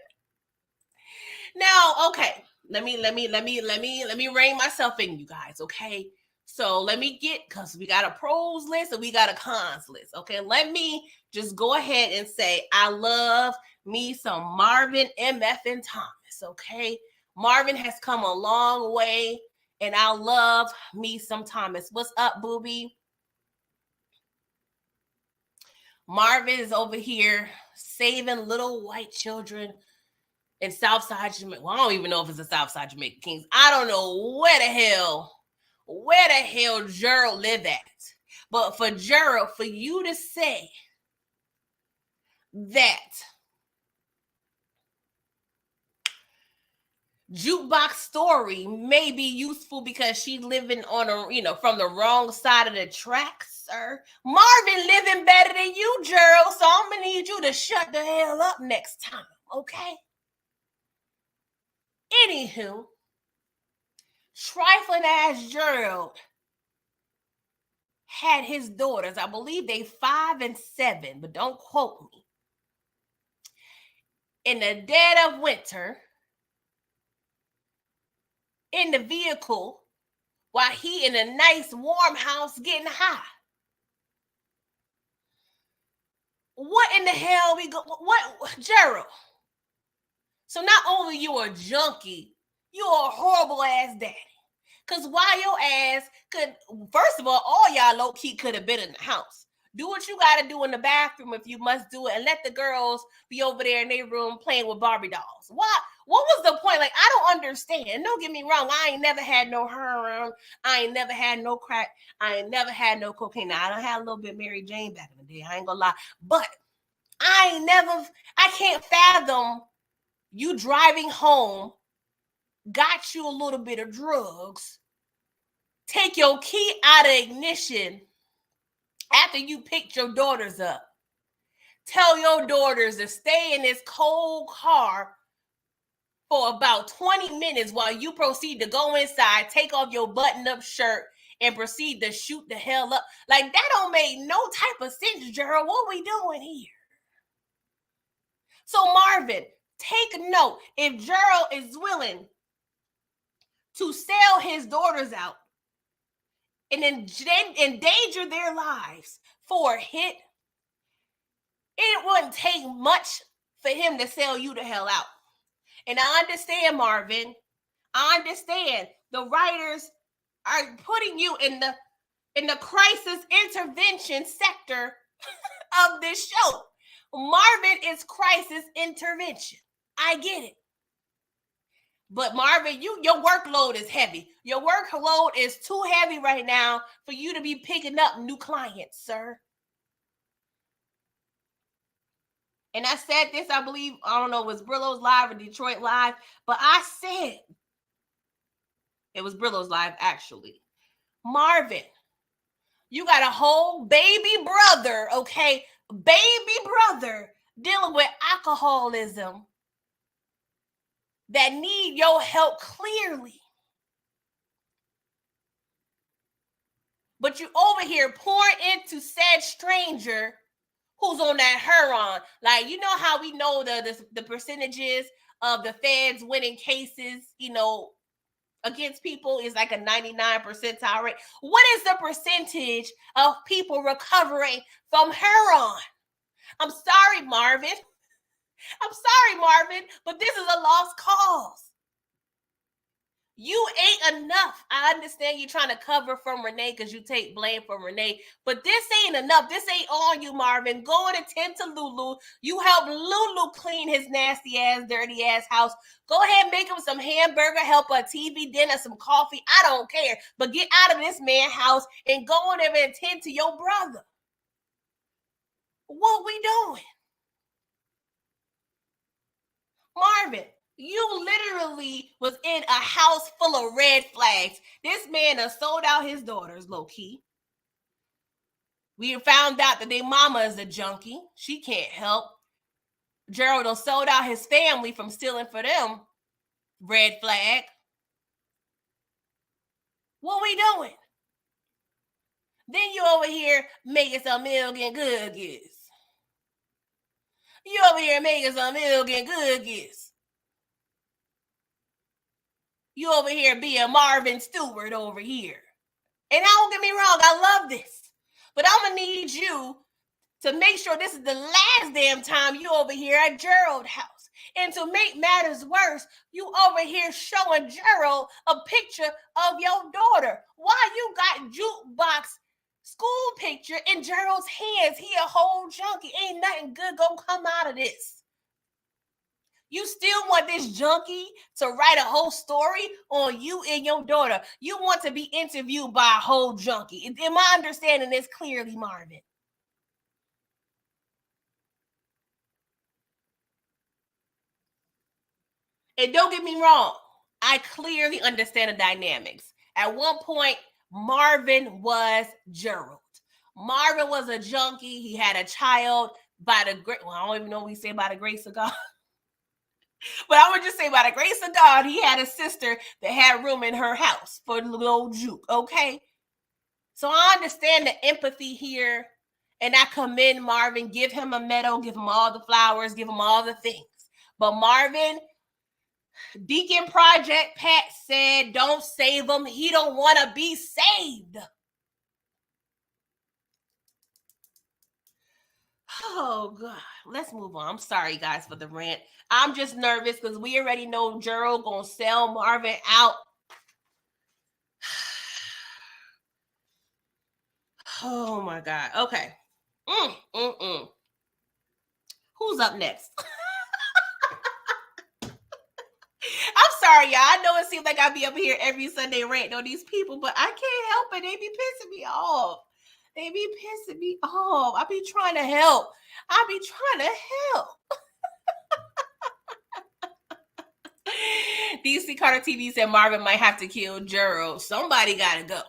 Now, okay, let me rein myself in, you guys, okay? So let me get, because we got a pros list and we got a cons list, okay? Let me just go ahead and say I love me some Marvin MF Thomas, okay? Marvin has come a long way, and I love me some Thomas. What's up, booby? Marvin is over here saving little white children in Southside Jamaica. Well, I don't even know if it's a Southside Jamaica Kings. I don't know where the hell Gerald live at. But for Gerald, for you to say that Jukebox Story may be useful because she's living on from the wrong side of the tracks, sir. Marvin living better than you, Gerald. So I'm gonna need you to shut the hell up next time, okay? Anywho, trifling ass Gerald had his daughters, I believe they 5 and 7, but don't quote me, in the dead of winter in the vehicle while he in a nice warm house getting high. What in the hell what, Gerald? So not only you a junkie, you a horrible ass daddy. Because while your ass could, first of all y'all low-key could have been in the house. Do what you got to do in the bathroom if you must do it, and let the girls be over there in their room playing with Barbie dolls. What was the point? Like, I don't understand. Don't get me wrong. I ain't never had no heroin. I ain't never had no crack. I ain't never had no cocaine. Now, I done had a little bit Mary Jane back in the day. I ain't gonna lie. But I can't fathom you driving home, got you a little bit of drugs, take your key out of ignition after you picked your daughters up. Tell your daughters to stay in this cold car for about 20 minutes while you proceed to go inside, take off your button-up shirt, and proceed to shoot the hell up. Like, that don't make no type of sense, Gerald. What we doing here? So, Marvin, take note. If Gerald is willing to sell his daughters out and endanger their lives for a hit, it wouldn't take much for him to sell you the hell out. And I understand, Marvin. I understand the writers are putting you in the crisis intervention sector of this show. Marvin is crisis intervention. I get it. But Marvin, your workload is heavy. Your workload is too heavy right now for you to be picking up new clients, sir. And I said this, I believe, I don't know, it was Brillo's Live or Detroit Live, but I said, it was Brillo's Live, actually. Marvin, you got a whole baby brother, okay? Baby brother dealing with alcoholism that need your help clearly. But you over here pouring into said stranger who's on that heroin. Like, you know how we know the percentages of the feds winning cases, against people is like a 99 percentile rate. What is the percentage of people recovering from heroin? I'm sorry, Marvin, but this is a lost cause. You ain't enough. I understand you trying to cover from Renee because you take blame from Renee, but this ain't enough. This ain't on you, Marvin. Go and attend to Lulu. You help Lulu clean his nasty ass, dirty ass house. Go ahead and make him some hamburger, help a TV dinner, some coffee. I don't care. But get out of this man's house and go on there and attend to your brother. What we doing? Marvin, you literally was in a house full of red flags. This man has sold out his daughters, low key. We found out that their mama is a junkie. She can't help. Gerald done sold out his family from stealing for them. Red flag. What we doing? Then you over here making some million cookies. You over here making some million cookies. You over here being Marvin Stewart over here. And don't get me wrong, I love this. But I'm going to need you to make sure this is the last damn time you over here at Gerald's house. And to make matters worse, you over here showing Gerald a picture of your daughter. Why you got jukebox school picture in Gerald's hands? He a whole junkie. Ain't nothing good gonna come out of this. You still want this junkie to write a whole story on you and your daughter. You want to be interviewed by a whole junkie. Am I understanding this clearly, Marvin? And don't get me wrong, I clearly understand the dynamics. At one point, Marvin was Gerald. Marvin was a junkie. He had a child by the grace. Well, I don't even know what we say by the grace of God. But I would just say, by the grace of God, he had a sister that had room in her house for the little juke, okay? So I understand the empathy here, and I commend Marvin. Give him a medal, give him all the flowers, give him all the things. But Marvin, Deacon Project Pat said, don't save him. He don't want to be saved. Oh, God. Let's move on. I'm sorry, guys, for the rant. I'm just nervous because we already know Gerald going to sell Marvin out. Oh, my God. Okay. Who's up next? I'm sorry, y'all. I know it seems like I be up here every Sunday ranting on these people, but I can't help it. They be pissing me off. They be pissing me off. I be trying to help. DC Carter TV said Marvin might have to kill Gerald. Somebody gotta go.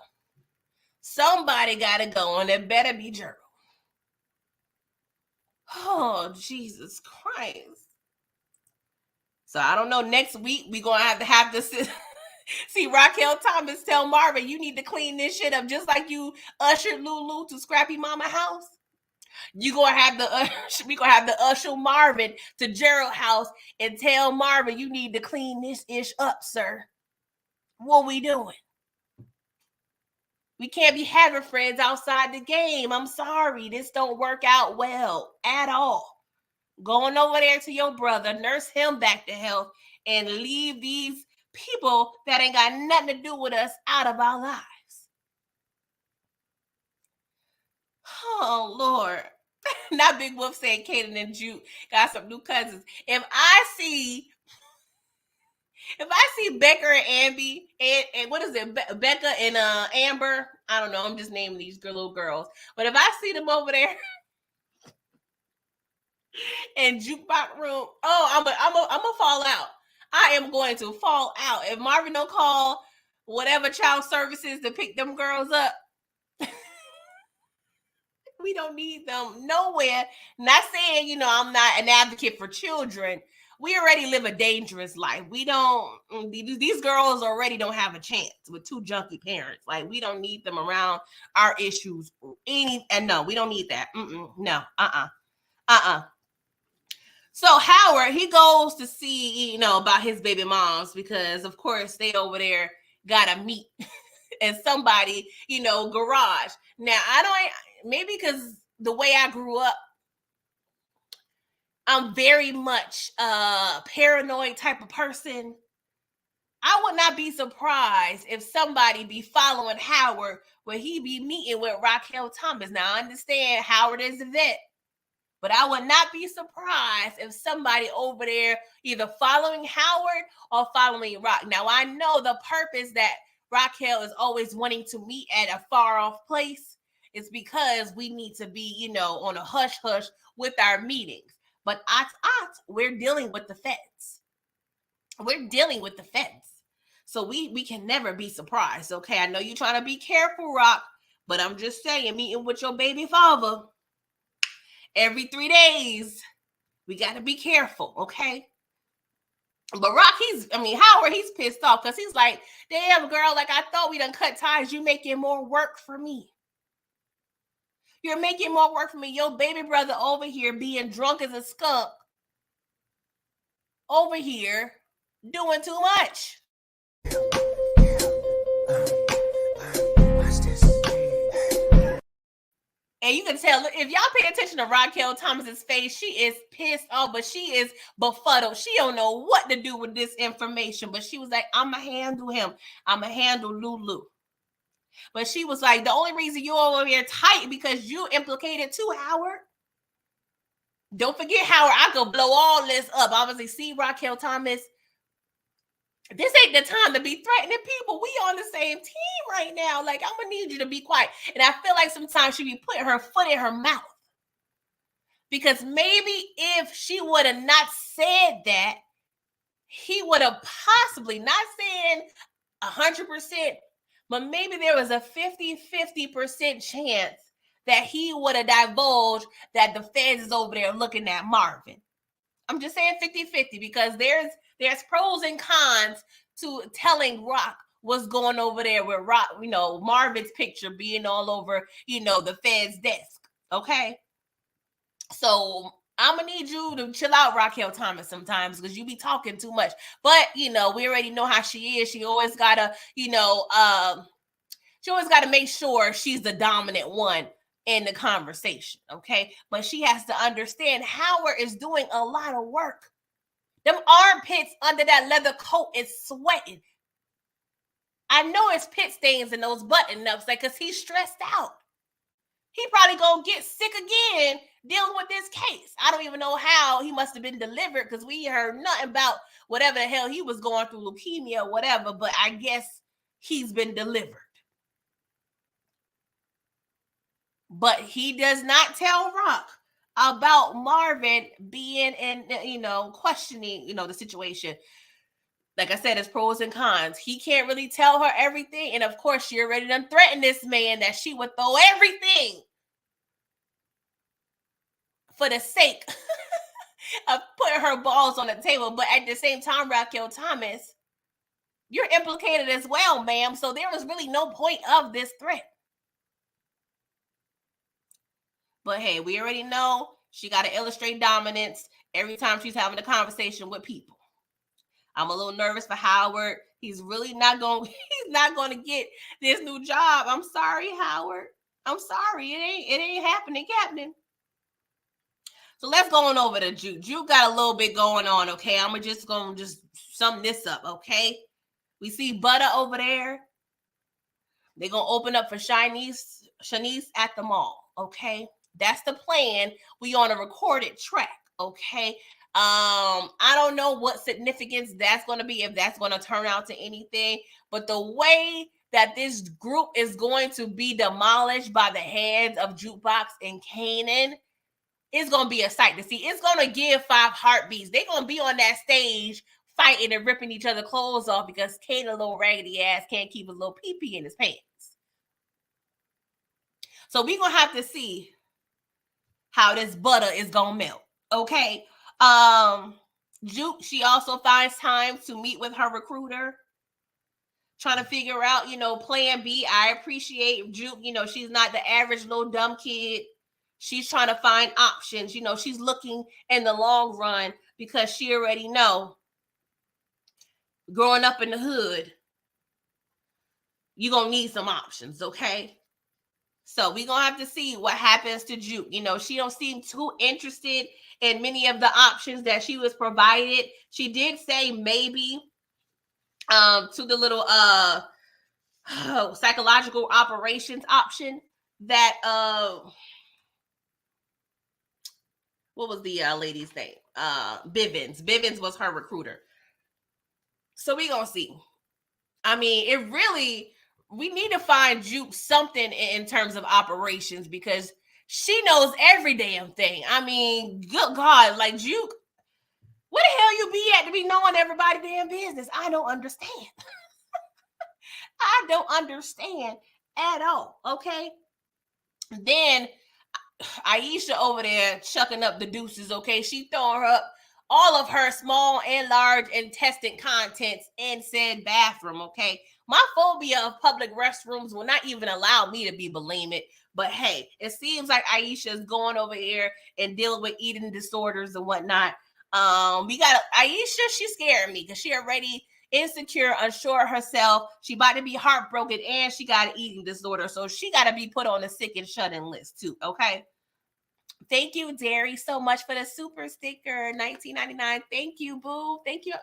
And it better be Gerald. Oh, Jesus Christ. So I don't know. Next week, we're going to have to see Raquel Thomas tell Marvin, you need to clean this shit up just like you ushered Lulu to Scrappy Mama house. We gonna have to usher Marvin to Gerald house and tell Marvin you need to clean this ish up, sir. What we doing? We can't be having friends outside the game. I'm sorry. This don't work out well at all. Going over there to your brother, nurse him back to health, and leave these people that ain't got nothing to do with us out of our lives. Oh, Lord. Not Big Wolf saying Kanan and Juke got some new cousins. If I see Becca and Amby and what is it, Becca and Amber, I don't know, I'm just naming these little girls. But if I see them over there in jukebox room, I'm a fall out. I am going to fall out. If Marvin don't call whatever child services to pick them girls up, we don't need them nowhere. Not saying, I'm not an advocate for children. We already live a dangerous life. We don't, these girls already don't have a chance with two junkie parents. Like, we don't need them around our issues. No, we don't need that. No, So Howard, he goes to see, about his baby moms because, of course, they over there got to meet in somebody, garage. Now, maybe because the way I grew up, I'm very much a paranoid type of person. I would not be surprised if somebody be following Howard when he be meeting with Raquel Thomas. Now, I understand Howard is a vet, but I would not be surprised if somebody over there either following Howard or following Rock. Now, I know the purpose that Raquel is always wanting to meet at a far off place is because we need to be, on a hush hush with our meetings. But we're dealing with the feds. We're dealing with the feds. So we can never be surprised, okay? I know you're trying to be careful, Rock, but I'm just saying, meeting with your baby father every 3 days, we got to be careful, okay? But Rock, Howard, he's pissed off because he's like, damn, girl, like I thought we done cut ties. You making more work for me. You're making more work for me. Your baby brother over here being drunk as a skunk over here doing too much. And you can tell, if y'all pay attention to Raquel Thomas's face, she is pissed off, but she is befuddled. She don't know what to do with this information. But she was like, I'ma handle him. I'ma handle Lulu. But she was like, the only reason you over here tight because you implicated too, Howard. Don't forget, Howard, I could blow all this up. Obviously, see, Raquel Thomas, this ain't the time to be threatening people. We on the same team right now. Like, I'm gonna need you to be quiet. And I feel like sometimes she be putting her foot in her mouth. Because maybe if she would have not said that, he would have possibly, not saying 100%, but maybe there was a 50% chance that he would have divulged that the feds is over there looking at Marvin. I'm just saying 50-50 because there's pros and cons to telling Rock what's going over there with Rock, Marvin's picture being all over, the Fed's desk. Okay. So I'm gonna need you to chill out, Raquel Thomas, sometimes because you be talking too much. But we already know how she is. She always gotta, she always gotta make sure she's the dominant one in the conversation. Okay. But she has to understand Howard is doing a lot of work. Them armpits under that leather coat is sweating. I know it's pit stains in those button-ups, like, because he's stressed out. He probably gonna get sick again dealing with this case. I don't even know how he must have been delivered because we heard nothing about whatever the hell he was going through, leukemia or whatever, but I guess he's been delivered. But he does not tell Rock about Marvin being in, questioning, the situation. Like I said, it's pros and cons. He can't really tell her everything. And of course, she already done threatened this man that she would throw everything for the sake of putting her balls on the table. But at the same time, Raquel Thomas, you're implicated as well, ma'am. So there was really no point of this threat. But hey, we already know she got to illustrate dominance every time she's having a conversation with people. I'm a little nervous for Howard. He's really not going to get this new job. I'm sorry, Howard. I'm sorry. It ain't happening, Captain. So let's go on over to Juke. Juke got a little bit going on, okay? I'm just going to sum this up, okay? We see Butter over there. They're going to open up for Shanice at the mall, okay? That's the plan. We on a recorded track, okay? I don't know what significance that's going to be, if that's going to turn out to anything, but the way that this group is going to be demolished by the hands of Jukebox and Kanan is going to be a sight to see. It's going to give 5 heartbeats. They're going to be on that stage fighting and ripping each other's clothes off because Kanan, a little raggedy ass, can't keep his little pee-pee in his pants. So we're going to have to see how this butter is going to melt, okay? Juke, she also finds time to meet with her recruiter, trying to figure out, plan B. I appreciate Juke. She's not the average little dumb kid. She's trying to find options. She's looking in the long run because she already know growing up in the hood, you're going to need some options, okay? So we're going to have to see what happens to Juke. She don't seem too interested in many of the options that she was provided. She did say maybe to the little psychological operations option that what was the lady's name? Bivens was her recruiter. So we gonna see. I mean, it really, we need to find Juke something in terms of operations, because she knows every damn thing. I mean, good God, like Juke, where the hell you be at to be knowing everybody damn business? I don't understand. I don't understand at all. Okay. Then Aisha over there chucking up the deuces. Okay. She throwing up all of her small and large intestine contents in said bathroom. Okay. My phobia of public restrooms will not even allow me to be bulimic. But hey, it seems like Aisha is going over here and dealing with eating disorders and whatnot. We got Aisha. She's scaring me because she already insecure, unsure of herself. She about to be heartbroken, and she got an eating disorder, so she got to be put on the sick and shut-in list too. Okay. Thank you, Derry, so much for the super sticker, $19.99. Thank you, boo. Thank y'all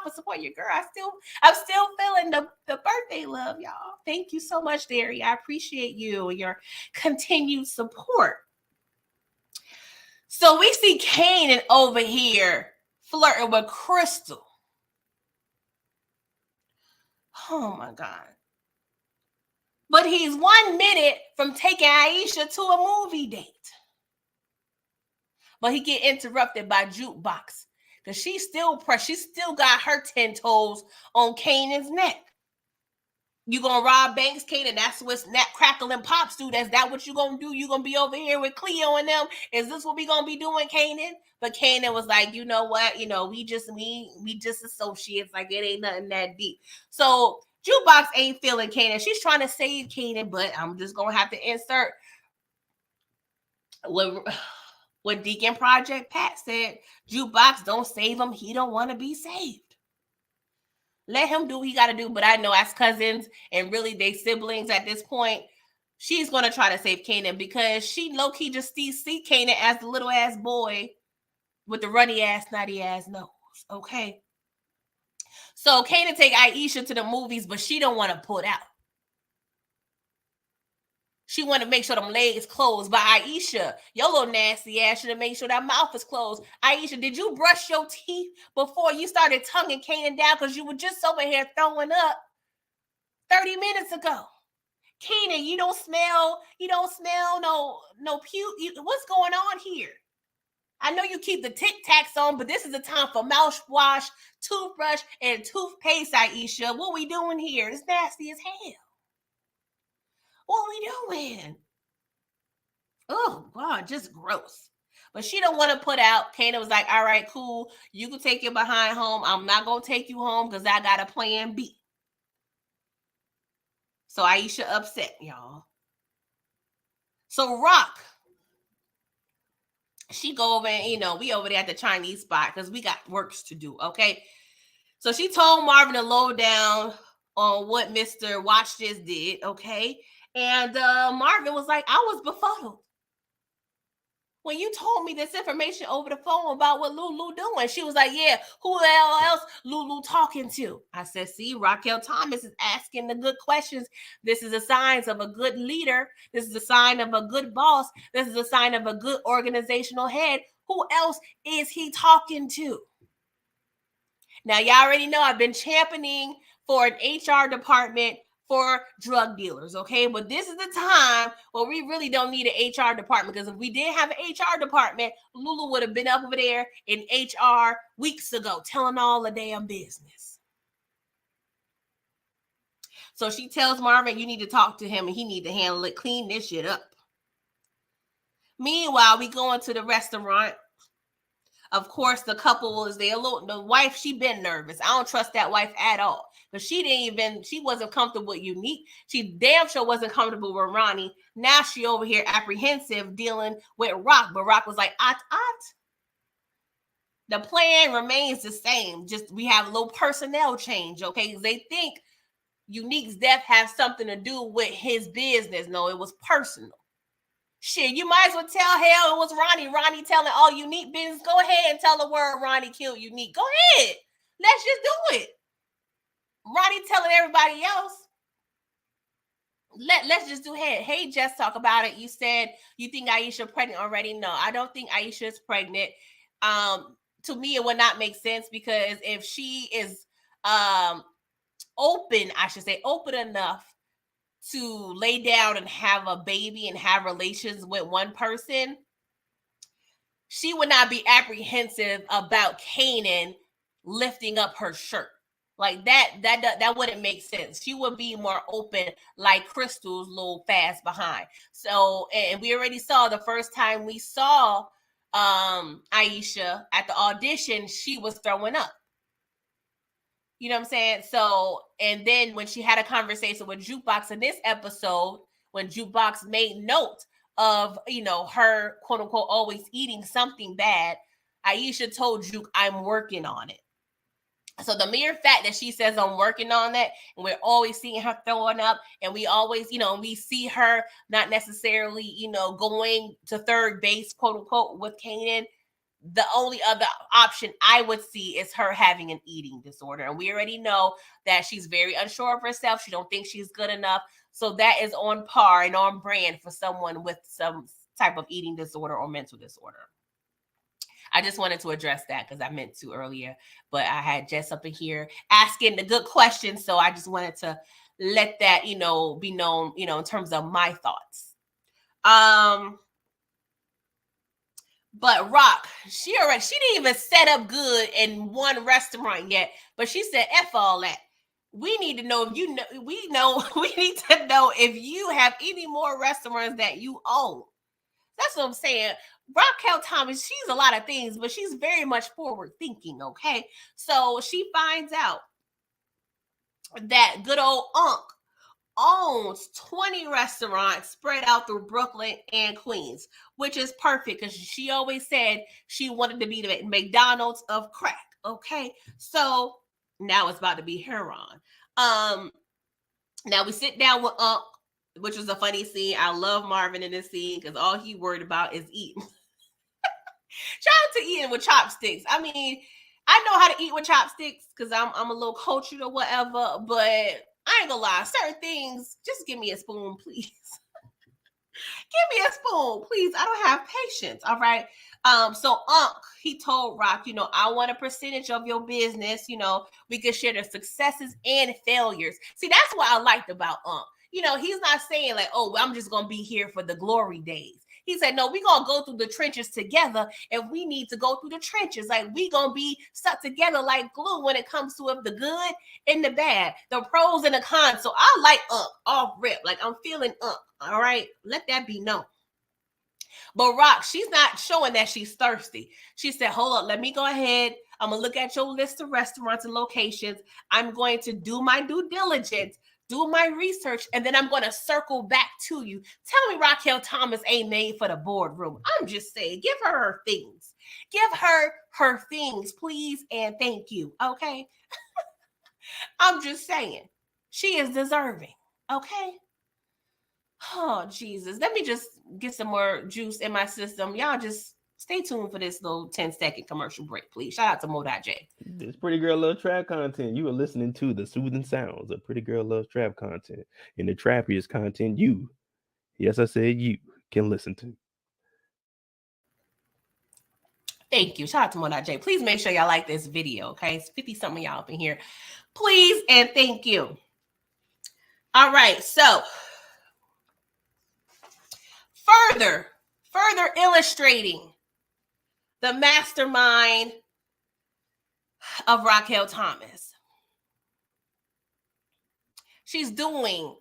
for supporting your girl. I'm still feeling the birthday love, y'all. Thank you so much, Derry. I appreciate you and your continued support. So we see Kanan over here flirting with Crystal. Oh my God. But he's 1 minute from taking Aisha to a movie date. But he get interrupted by Jukebox, because she still got her 10 toes on Kanan's neck. You gonna rob banks, Kanan? That's what Snap, Crackle, and Pops do. That's that what you gonna do? You gonna be over here with Cleo and them? Is this what we gonna be doing, Kanan? But Kanan was like, you know what? We just associates. Like, it ain't nothing that deep. So Jukebox ain't feeling Kanan. She's trying to save Kanan, but I'm just gonna have to insert what Deacon Project Pat said. Jukebox don't save him. He don't want to be saved. Let him do what he got to do. But I know as cousins and really they siblings at this point, she's going to try to save Kanan, because she low-key just see Kanan as the little ass boy with the runny ass, snotty ass nose. Okay. So Kanan take Aisha to the movies, but she don't want to put out. She want to make sure them legs closed. But Aisha, your little nasty ass should have made sure that mouth is closed. Aisha, did you brush your teeth before you started tonguing Kanan down? Because you were just over here throwing up 30 minutes ago. Kanan, you don't smell no puke. What's going on here? I know you keep the Tic Tacs on, but this is the time for mouthwash, toothbrush, and toothpaste, Aisha. What we doing here? It's nasty as hell. What we doing? Oh, God, just gross. But she don't want to put out. Kanan was like, all right, cool. You can take your behind home. I'm not going to take you home because I got a plan B. So Aisha upset, y'all. So Rock, she go over and, we over there at the Chinese spot because we got works to do, okay? So she told Marvin to low down on what Mr. Watch This did, okay? And Marvin was like, I was befuddled when you told me this information over the phone about what Lulu doing. She was like, yeah, who the hell else Lulu talking to? I said, see, Raquel Thomas is asking the good questions. This is a sign of a good leader. This is a sign of a good boss. This is a sign of a good organizational head. Who else is he talking to? Now, y'all already know I've been championing for an HR department for drug dealers, okay? But this is the time where we really don't need an HR department, because if we did have an HR department, Lulu would have been up over there in HR weeks ago telling all the damn business. So she tells Marvin, you need to talk to him and he need to handle it, clean this shit up. Meanwhile, we go into the restaurant. Of course, the couple was there. The wife, she been nervous. I don't trust that wife at all. But she wasn't comfortable with Unique. She damn sure wasn't comfortable with Ronnie. Now she over here apprehensive dealing with Rock. But Rock was like, the plan remains the same. Just we have a little personnel change, okay? They think Unique's death has something to do with his business. No, it was personal. Shit, you might as well tell hell it was Ronnie. Ronnie telling all Unique business. Go ahead and tell the word Ronnie killed Unique. Go ahead. Let's just do it. Ronnie telling everybody else. Let's just do it. Hey, Jess, talk about it. You said you think Aisha pregnant already. No, I don't think Aisha is pregnant. To me, it would not make sense, because if she is open, I should say open enough to lay down and have a baby and have relations with one person, she would not be apprehensive about Kanan lifting up her shirt. Like that wouldn't make sense. She would be more open, like Crystal's little fast behind. So, and we already saw the first time we saw Aisha at the audition, she was throwing up. You know what I'm saying? So, and then when she had a conversation with Jukebox in this episode, when Jukebox made note of, her quote unquote always eating something bad, Aisha told Juke, I'm working on it. So the mere fact that she says I'm working on that, and we're always seeing her throwing up, and we always, we see her not necessarily, going to third base, quote unquote, with Kanan. The only other option I would see is her having an eating disorder. And we already know that she's very unsure of herself. She don't think she's good enough. So that is on par and on brand for someone with some type of eating disorder or mental disorder. I just wanted to address that because I meant to earlier, but I had Jess up in here asking the good questions. So I just wanted to let that, be known, in terms of my thoughts. But Rock, she didn't even set up good in one restaurant yet, but she said, F all that. We need to know if we need to know if you have any more restaurants that you own. That's what I'm saying. Raquel Thomas, she's a lot of things, but she's very much forward thinking, okay? So she finds out that good old Unc owns 20 restaurants spread out through Brooklyn and Queens, which is perfect because she always said she wanted to be the McDonald's of crack, okay? So now it's about to be Heron. Now we sit down with Unc, which was a funny scene. I love Marvin in this scene because all he worried about is eating. Trying to eat with chopsticks. I mean, I know how to eat with chopsticks because I'm a little cultured or whatever, but I ain't gonna lie. Certain things, just give me a spoon, please. Give me a spoon, please. I don't have patience. All right. So Unc, he told Rock, I want a percentage of your business. We could share the successes and failures. See, that's what I liked about Unc. He's not saying like, oh, I'm just gonna be here for the glory days. He said, no, we're going to go through the trenches together. If we need to go through the trenches, like we going to be stuck together like glue when it comes to the good and the bad, the pros and the cons. So I like Unc off rip. Like I'm feeling Unc. All right. Let that be known. But Rock, she's not showing that she's thirsty. She said, hold up, let me go ahead. I'm going to look at your list of restaurants and locations. I'm going to do my due diligence, do my research, and then I'm going to circle back to you. Tell me Raquel Thomas ain't made for the boardroom. I'm just saying, give her her things. Give her her things, please, and thank you, okay? I'm just saying, she is deserving, okay? Oh, Jesus. Let me just get some more juice in my system. Y'all just stay tuned for this little 10-second commercial break, please. Shout out to Mo.J. This Pretty Girl Loves Trap content. You are listening to the soothing sounds of Pretty Girl Loves Trap content. And the trappiest content you, yes, I said you, can listen to. Thank you. Shout out to Mo.J. Please make sure y'all like this video, okay? It's 50-something y'all up in here. Please and thank you. All right, so further illustrating the mastermind of Raquel Thomas. She's doing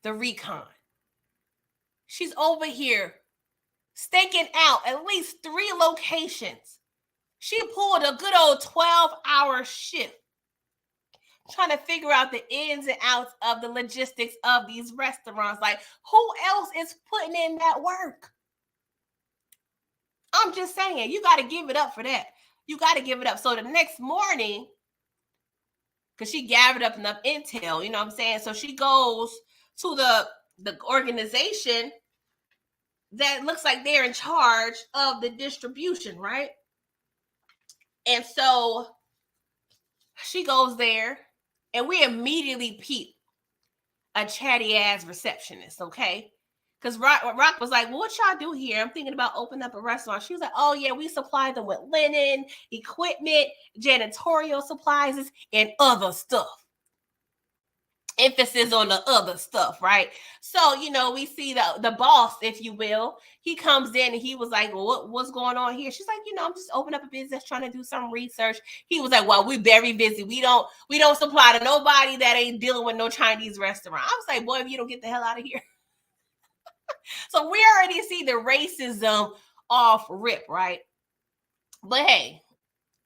the recon. She's over here staking out at least 3 locations. She pulled a good old 12-hour shift trying to figure out the ins and outs of the logistics of these restaurants. Like, who else is putting in that work? I'm just saying, you got to give it up for that. You got to give it up. So the next morning, because she gathered up enough intel, you know what I'm saying? So she goes to the organization that looks like they're in charge of the distribution, right? And so she goes there and we immediately peep a chatty ass receptionist, okay? Because Rock was like, well, what y'all do here? I'm thinking about opening up a restaurant. She was like, oh, yeah, we supply them with linen, equipment, janitorial supplies, and other stuff. Emphasis on the other stuff, right? So, we see the boss, if you will. He comes in and he was like, well, what's going on here? She's like, I'm just opening up a business, trying to do some research. He was like, well, we're very busy. We don't supply to nobody that ain't dealing with no Chinese restaurant. I was like, boy, if you don't get the hell out of here. So we already see the racism off rip, right? But hey,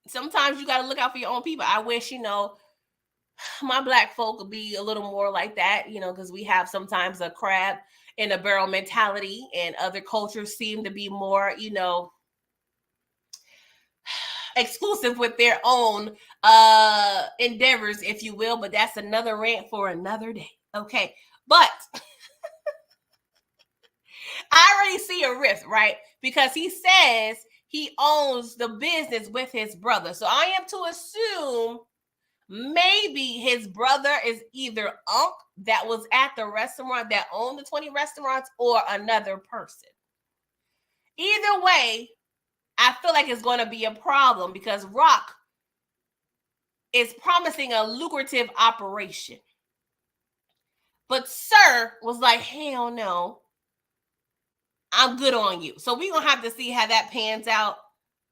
sometimes you got to look out for your own people. I wish, my Black folk would be a little more like that, because we have sometimes a crab in a barrel mentality, and other cultures seem to be more, exclusive with their own endeavors, if you will. But that's another rant for another day. Okay. But I already see a rift, right? Because he says he owns the business with his brother. So I am to assume maybe his brother is either Unc that was at the restaurant that owned the 20 restaurants, or another person. Either way, I feel like it's going to be a problem, because Rock is promising a lucrative operation. But Sir was like, hell no, I'm good on you. So we're going to have to see how that pans out,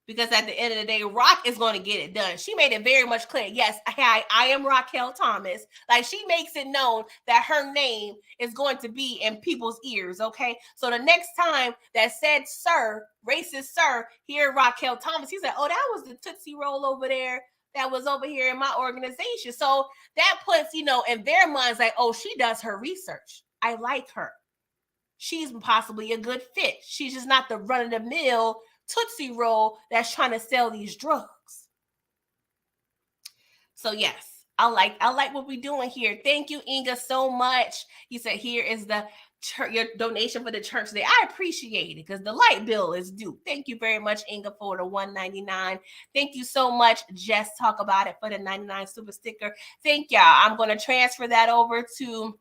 because at the end of the day, Rock is going to get it done. She made it very much clear. Yes, I am Raquel Thomas. Like, she makes it known that her name is going to be in people's ears, okay? So the next time that said Sir, racist Sir, hear Raquel Thomas, he said, oh, that was the Tootsie Roll over there that was over here in my organization. So that puts, in their minds, like, oh, she does her research. I like her. She's possibly a good fit. She's just not the run-of-the-mill Tootsie Roll that's trying to sell these drugs. So yes, I like what we're doing here. Thank you, Inga, so much. You said here is your donation for the church today. I appreciate it, because the light bill is due. Thank you very much, Inga, for the $1.99. Thank you so much, Jess Talk About It, for the 99 super sticker. Thank y'all. I'm going to transfer that over to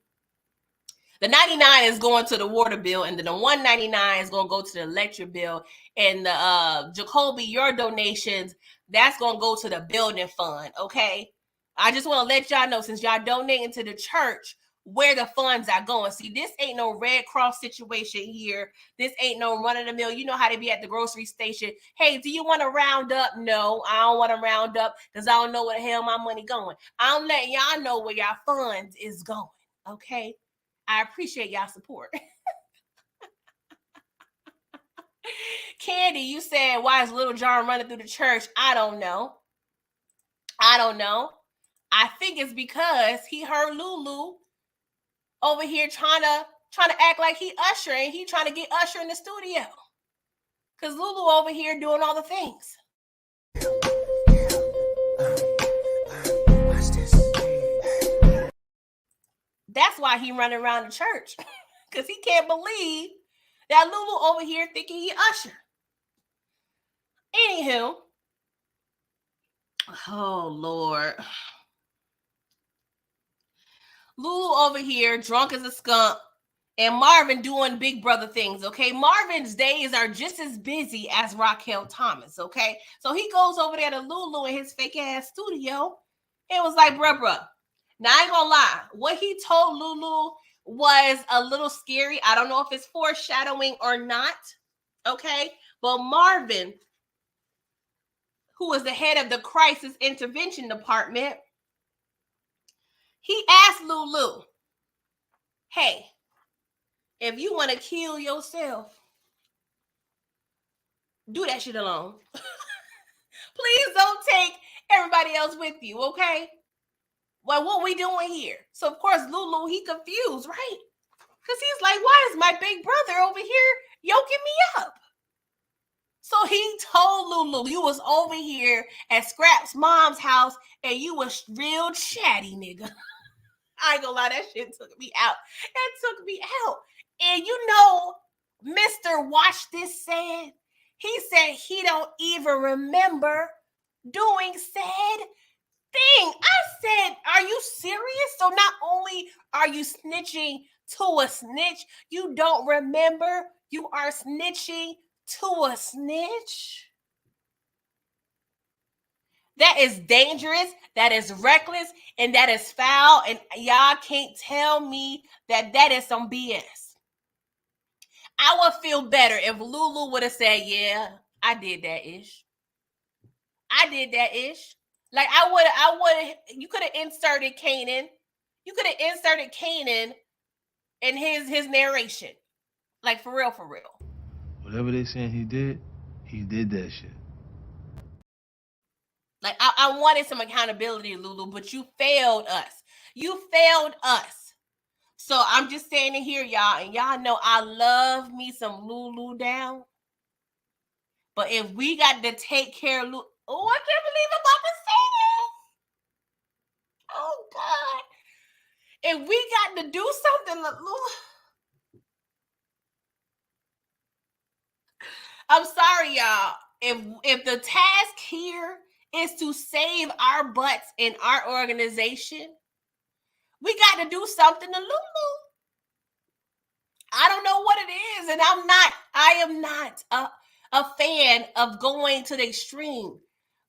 the 99 is going to the water bill, and then the 199 is going to go to the electric bill. And the Jacoby, your donations, that's going to go to the building fund, okay? I just want to let y'all know, since y'all donating to the church, where the funds are going. See, this ain't no Red Cross situation here. This ain't no run-of-the-mill. You know how they be at the grocery station. Hey, do you want to round up? No, I don't want to round up, because I don't know where the hell my money going. I'm letting y'all know where y'all funds is going, okay? I appreciate y'all support. Candy, you said, why is Little John running through the church? I don't know. I think it's because he heard Lulu over here trying to act like he Usher, and he trying to get Usher in the studio. Because Lulu over here doing all the things. That's why he running around the church, because he can't believe that Lulu over here thinking he Usher. Anywho, oh Lord, Lulu over here drunk as a skunk, and Marvin doing big brother things. Okay, Marvin's days are just as busy as Raquel Thomas. Okay, so he goes over there to Lulu in his fake ass studio, and was like, bruh. Now, I ain't gonna lie. What he told Lulu was a little scary. I don't know if it's foreshadowing or not. Okay. But Marvin, who is the head of the crisis intervention department, he asked Lulu, hey, if you want to kill yourself, do that shit alone. Please don't take everybody else with you, okay? Well, what we doing here? So, of course, Lulu, he confused, right? Because he's like, why is my big brother over here yoking me up? So he told Lulu, you was over here at Scrap's mom's house, and you was real chatty, nigga. I ain't gonna lie, that shit took me out. That took me out. And Mr. Watch This said, he said he don't even remember doing said thing. I said, are you serious? So not only are you snitching to a snitch, you don't remember you are snitching to a snitch? That is dangerous, that is reckless, and that is foul, and y'all can't tell me that that is some BS. I would feel better if Lulu would have said, yeah, I did that ish. I did that ish. Like I would, you could have inserted Kanan. You could have inserted Kanan in his narration. Like for real, for real. Whatever they saying he did that shit. Like I wanted some accountability, Lulu, but you failed us. You failed us. So I'm just saying it here, y'all, and y'all know I love me some Lulu down. But if we got to take care of Lulu, oh, I can't believe I'm about to say this. Oh God. If we got to do something, Lulu. I'm sorry, y'all. If the task here is to save our butts in our organization, we got to do something to Lulu. I don't know what it is, and I am not a fan of going to the extreme.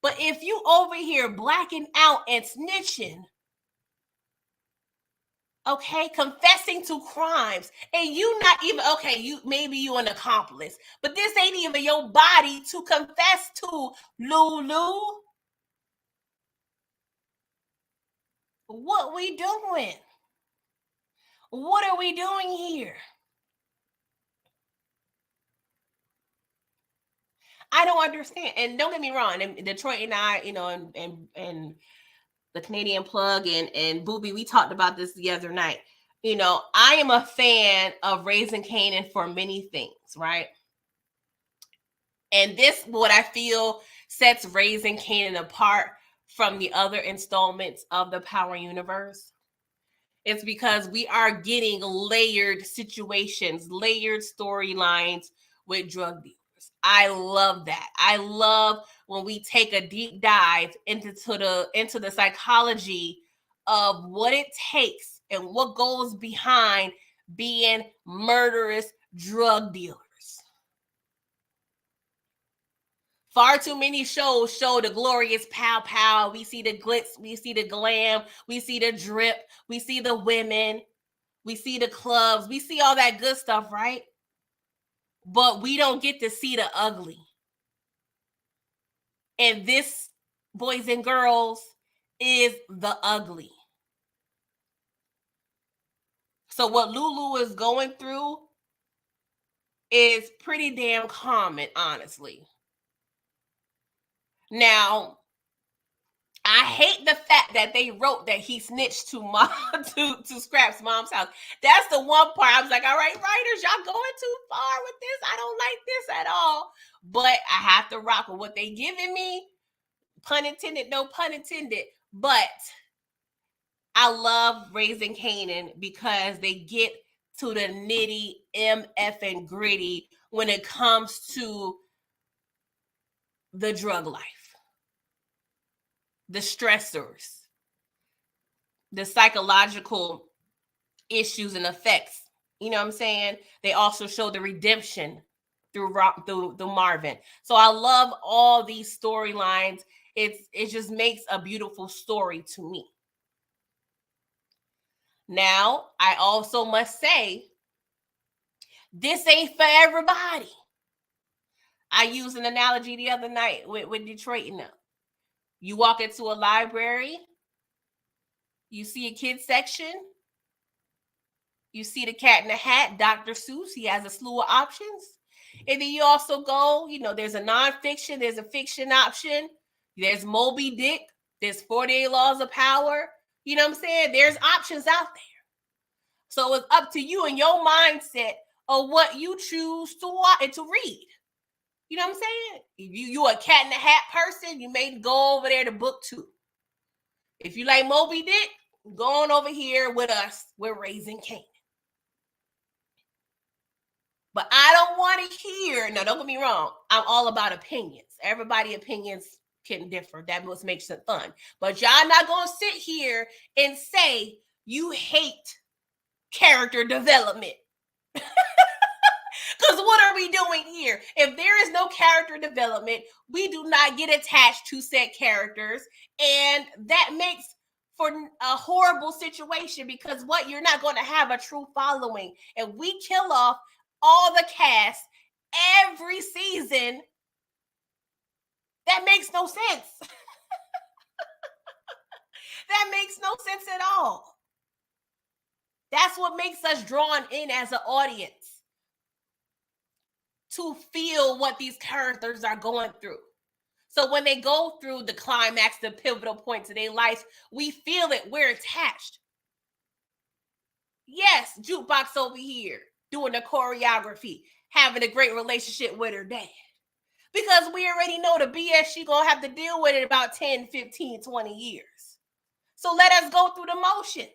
But if you over here blacking out and snitching, okay, confessing to crimes, and you not even, okay, you maybe you an accomplice, but this ain't even your body to confess to, Lulu. What we doing? What are we doing here? I don't understand. And don't get me wrong, and Detroit and I, you know, and the Canadian Plug and Booby, we talked about this the other night. You know, I am a fan of Raising Kanan for many things, right? And this, what I feel, sets Raising Kanan apart from the other installments of the Power Universe. It's because we are getting layered situations, layered storylines with drug dealers. I love that. I love when we take a deep dive into the psychology of what it takes and what goes behind being murderous drug dealers. Far too many shows show the glorious pow pow. We see the glitz, we see the glam, we see the drip, we see the women, we see the clubs, we see all that good stuff, right? But we don't get to see the ugly. And this, boys and girls, is the ugly. So what Lulu is going through is pretty damn common, honestly. Now, I hate the fact that they wrote that he snitched to mom to Scrap's mom's house. That's the one part I was like, all right, writers, y'all going too far with this. I don't like this at all. But I have to rock with what they giving me. Pun intended, no pun intended. But I love Raising Kanan because they get to the nitty MF and gritty when it comes to the drug life. The stressors, the psychological issues and effects. You know what I'm saying? They also show the redemption through Marvin. So I love all these storylines. It just makes a beautiful story to me. Now, I also must say, this ain't for everybody. I used an analogy the other night with Detroit and them. You walk into a library, you see a kids section, you see the Cat in the Hat, Dr. Seuss, he has a slew of options. And then you also go, you know, there's a nonfiction, there's a fiction option, there's Moby Dick, there's 48 Laws of Power. You know what I'm saying? There's options out there. So it's up to you and your mindset of what you choose to watch and to read. You know what I'm saying? If you a Cat in the Hat person, you may go over there to book 2. If you like Moby Dick, go on over here with us. We're Raising Kanan. But I don't want to hear, no, don't get me wrong. I'm all about opinions. Everybody's opinions can differ. That what makes it fun. But y'all not gonna sit here and say you hate character development. Because what are we doing here? If there is no character development, we do not get attached to said characters. And that makes for a horrible situation, because what, you're not going to have a true following. If we kill off all the cast every season, that makes no sense. That makes no sense at all. That's what makes us drawn in as an audience, to feel what these characters are going through. So when they go through the climax, the pivotal points of their life, we feel it. We're attached. Yes, Jukebox over here doing the choreography, having a great relationship with her dad. Because we already know the BS she gonna have to deal with in about 10, 15, 20 years. So let us go through the motions.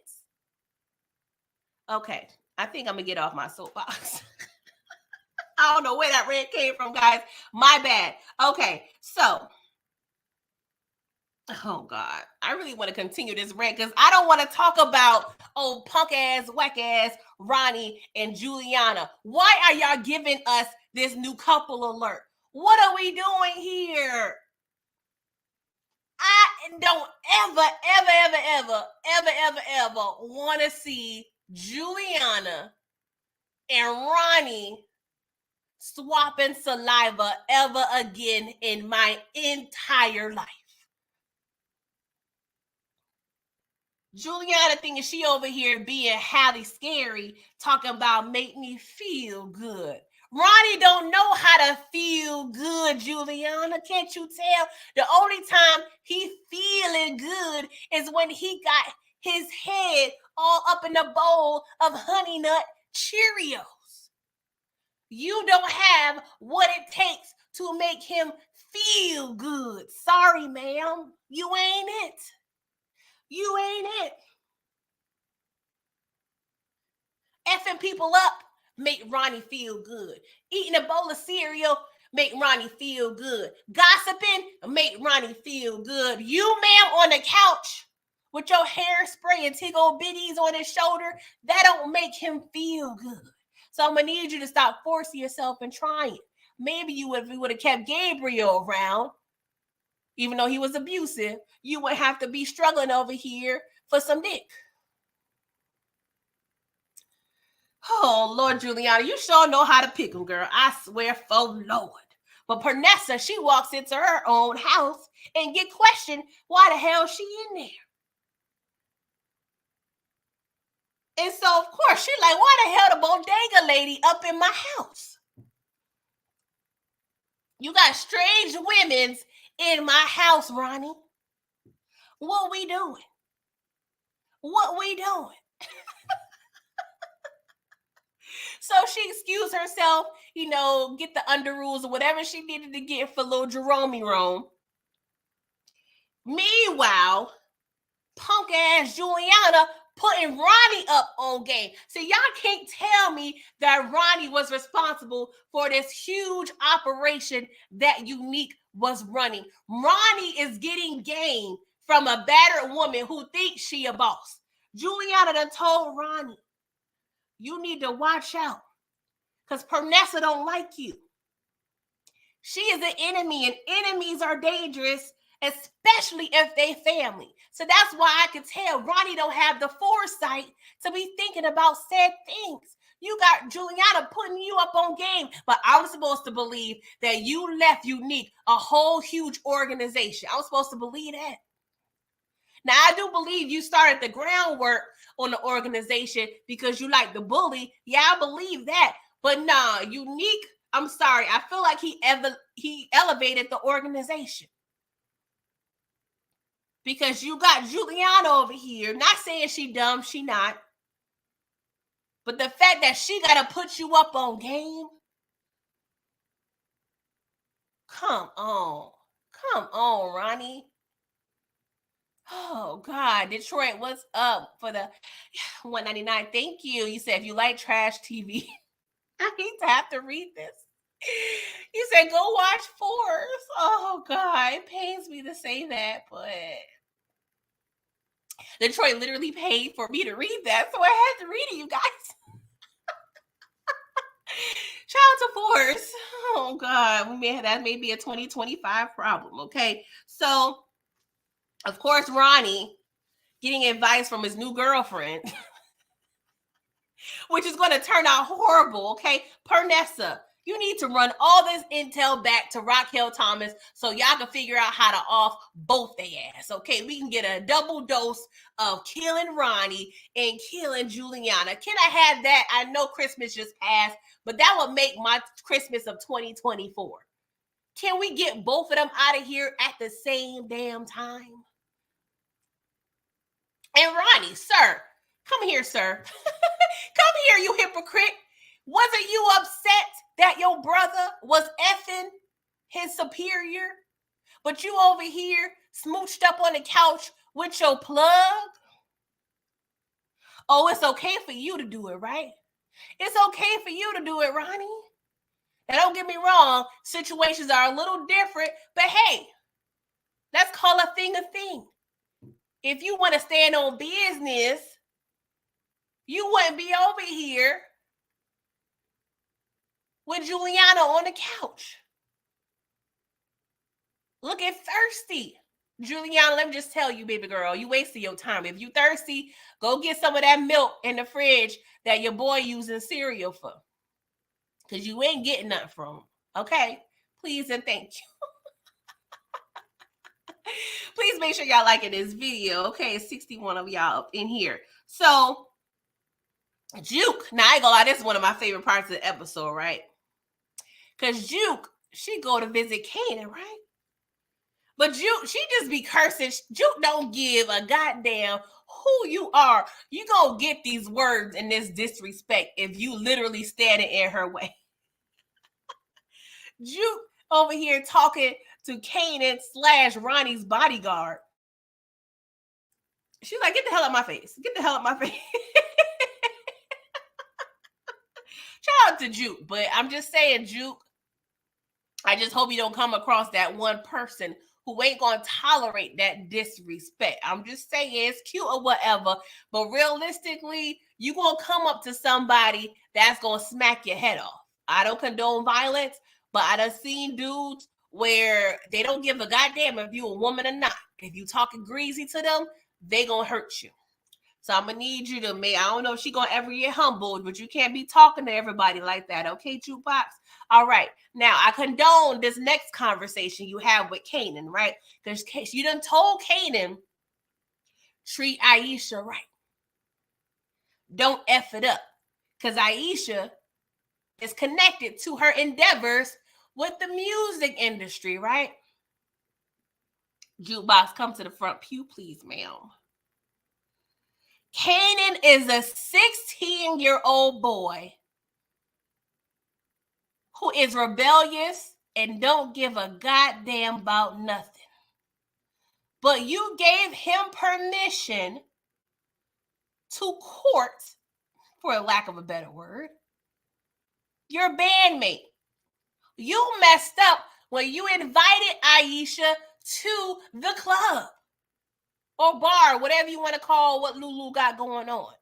Okay, I think I'm gonna get off my soapbox. I don't know where that rant came from, guys. My bad. Okay, so, oh God, I really want to continue this rant because I don't want to talk about punk ass, whack ass Ronnie and Juliana. Why are y'all giving us this new couple alert? What are we doing here? I don't ever want to see Juliana and Ronnie swapping saliva ever again in my entire life. Juliana thinking she over here being Halle Scary, talking about make me feel good. Ronnie don't know how to feel good, Juliana. Can't you tell? The only time he feeling good is when he got his head all up in a bowl of Honey Nut Cheerios. You don't have what it takes to make him feel good. Sorry, ma'am. You ain't it. You ain't it. Effing people up make Ronnie feel good. Eating a bowl of cereal make Ronnie feel good. Gossiping make Ronnie feel good. You, ma'am, on the couch with your hairspray and tickle bitties on his shoulder, that don't make him feel good. So I'm going to need you to stop forcing yourself and trying. Maybe you would, if we would have kept Gabriel around, even though he was abusive, you would have to be struggling over here for some dick. Oh, Lord, Juliana, you sure know how to pick them, girl. I swear for Lord. But Pernessa, she walks into her own house and get questioned why the hell she in there. And so, of course, she like, why the hell the bodega lady up in my house? You got strange women's in my house, Ronnie. What we doing? What we doing? So she excused herself, you know, get the under rules or whatever she needed to get for little Jerome Rome. Meanwhile, punk ass Juliana putting Ronnie up on game. So y'all can't tell me that Ronnie was responsible for this huge operation that Unique was running. Ronnie is getting game from a battered woman who thinks she a boss. Juliana done told Ronnie, you need to watch out because Pernessa don't like you. She is an enemy, and enemies are dangerous, especially if they family. So that's why I could tell Ronnie don't have the foresight to be thinking about said things. You got Juliana putting you up on game, but I'm supposed to believe that you left Unique a whole huge organization. I was supposed to believe that. Now, I do believe you started the groundwork on the organization because you like the bully. Yeah, I believe that. But nah, Unique, I'm sorry. I feel like he elevated the organization. Because you got Juliana over here. Not saying she dumb, she not. But the fact that she got to put you up on game. Come on. Come on, Ronnie. Oh, God. Detroit, what's up for the $1.99? Thank you. You said if you like trash TV. I hate to have to read this. You said go watch Force. Oh God, it pains me to say that, but Detroit literally paid for me to read that, so I had to read it, you guys. Shout out to Force. Oh God, that may be a 2025 problem. Okay, so of course Ronnie getting advice from his new girlfriend, which is going to turn out horrible. Okay, Pernessa, you need to run all this intel back to Raquel Thomas so y'all can figure out how to off both their ass. Okay, we can get a double dose of killing Ronnie and killing Juliana. Can I have that? I know Christmas just passed, but that would make my Christmas of 2024. Can we get both of them out of here at the same damn time? And Ronnie, sir, come here, sir. Come here, you hypocrite. Wasn't you upset that your brother was effing his superior? But you over here smooched up on the couch with your plug? Oh, it's okay for you to do it, right? It's okay for you to do it, Ronnie. And don't get me wrong, situations are a little different, but hey, let's call a thing a thing. If you want to stand on business, you wouldn't be over here with Juliana on the couch looking thirsty. Juliana, let me just tell you, baby girl, you wasted your time. If you thirsty, go get some of that milk in the fridge that your boy using cereal for. Because you ain't getting nothing from him. Okay? Please and thank you. Please make sure y'all liking this video. Okay, 61 of y'all up in here. So, Juke. Now, I ain't gonna lie, this is one of my favorite parts of the episode, right? Because Juke, she go to visit Kanan, right? But Juke, she just be cursing. Juke don't give a goddamn who you are. You gonna get these words and this disrespect if you literally standing in her way. Juke over here talking to Kanan / Ronnie's bodyguard. She's like, get the hell out of my face. Get the hell out of my face. Shout out to Juke, but I'm just saying, Juke, I just hope you don't come across that one person who ain't going to tolerate that disrespect. I'm just saying, it's cute or whatever, but realistically, you going to come up to somebody that's going to smack your head off. I don't condone violence, but I done seen dudes where they don't give a goddamn if you a woman or not. If you talking greasy to them, they going to hurt you. So I'm going to need you to I don't know if she going to ever get humbled, but you can't be talking to everybody like that. Okay, Jukebox? All right. Now, I condone this next conversation you have with Kanan, right? Because you done told Kanan, treat Aisha right. Don't F it up. Because Aisha is connected to her endeavors with the music industry, right? Jukebox, come to the front pew, please, ma'am. Kanan is a 16-year-old boy who is rebellious and don't give a goddamn about nothing. But you gave him permission to court, for a lack of a better word, your bandmate. You messed up when you invited Aisha to the club or bar, whatever you want to call what Lulu got going on.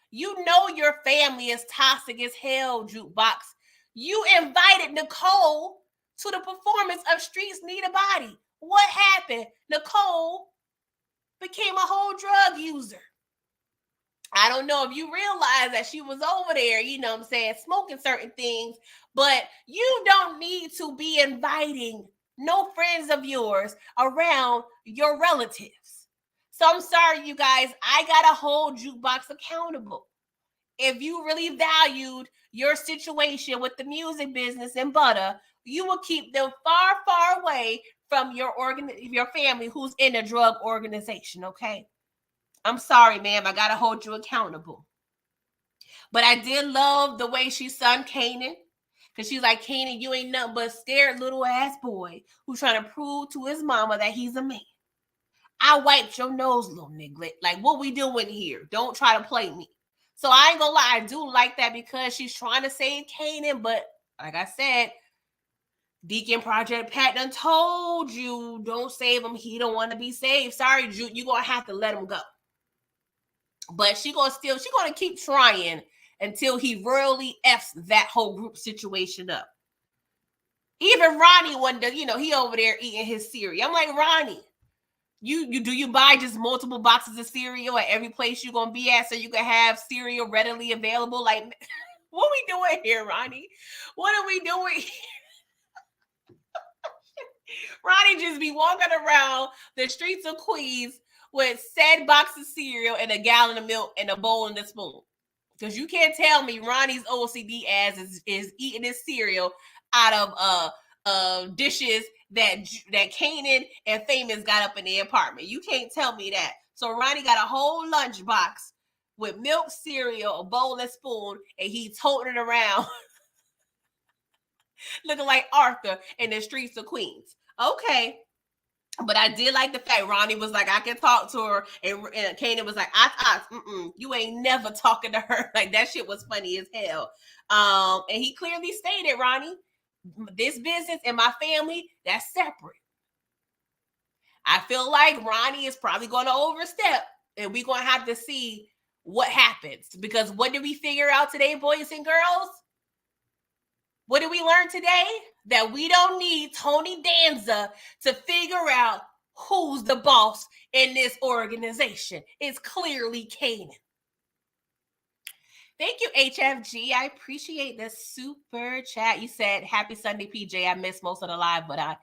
You know your family is toxic as hell, Jukebox. You invited Nicole to the performance of Streets Need a Body. What happened? Nicole became a whole drug user. I don't know if you realize that she was over there, you know what I'm saying, smoking certain things, but you don't need to be inviting no friends of yours around your relatives. So I'm sorry, you guys, I got to hold Jukebox accountable. If you really valued your situation with the music business and butter, you will keep them far, far away from your family who's in a drug organization, okay? I'm sorry, ma'am. I got to hold you accountable. But I did love the way she sung Kanan. Because she's like, Kanan, you ain't nothing but a scared little ass boy who's trying to prove to his mama that he's a man. I wiped your nose, little nigga. Like, what we doing here? Don't try to play me. So I ain't gonna lie, I do like that because she's trying to save Kanan, but like I said, Deacon Project Pat done told you, don't save him. He don't want to be saved. Sorry, Jude, you're going to have to let him go. But she going to keep trying until he really F's that whole group situation up. Even Ronnie wonder, he over there eating his cereal. I'm like, Ronnie, you buy just multiple boxes of cereal at every place you're gonna be at so you can have cereal readily available? Like, what are we doing here, Ronnie? What are we doing? Ronnie just be walking around the streets of Queens with said box of cereal and a gallon of milk and a bowl and a spoon. Because you can't tell me Ronnie's OCD ass is eating his cereal out of dishes that Kanan and Famous got up in the apartment. You can't tell me that. So Ronnie got a whole lunchbox with milk, cereal, a bowl and spoon, and he toting it around looking like Arthur in the streets of Queens. Okay. But I did like the fact Ronnie was like, I can talk to her. And Kanan was like, you ain't never talking to her. Like, that shit was funny as hell. And he clearly stated, Ronnie, this business and my family, that's separate. I feel like Ronnie is probably going to overstep. And we're going to have to see what happens. Because what did we figure out today, boys and girls? What did we learn today? That we don't need Tony Danza to figure out who's the boss in this organization. It's clearly Kanan. Thank you, HFG. I appreciate the super chat. You said, happy Sunday, PJ. I missed most of the live, but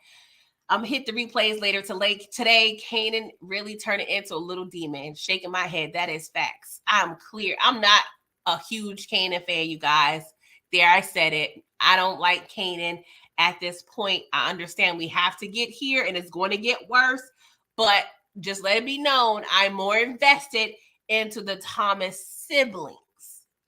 I'm hit the replays later today. Kanan really turned it into a little demon. Shaking my head. That is facts. I'm clear. I'm not a huge Kanan fan, you guys. There, I said it. I don't like Kanan at this point. I understand we have to get here and it's going to get worse, but just let it be known, I'm more invested into the Thomas siblings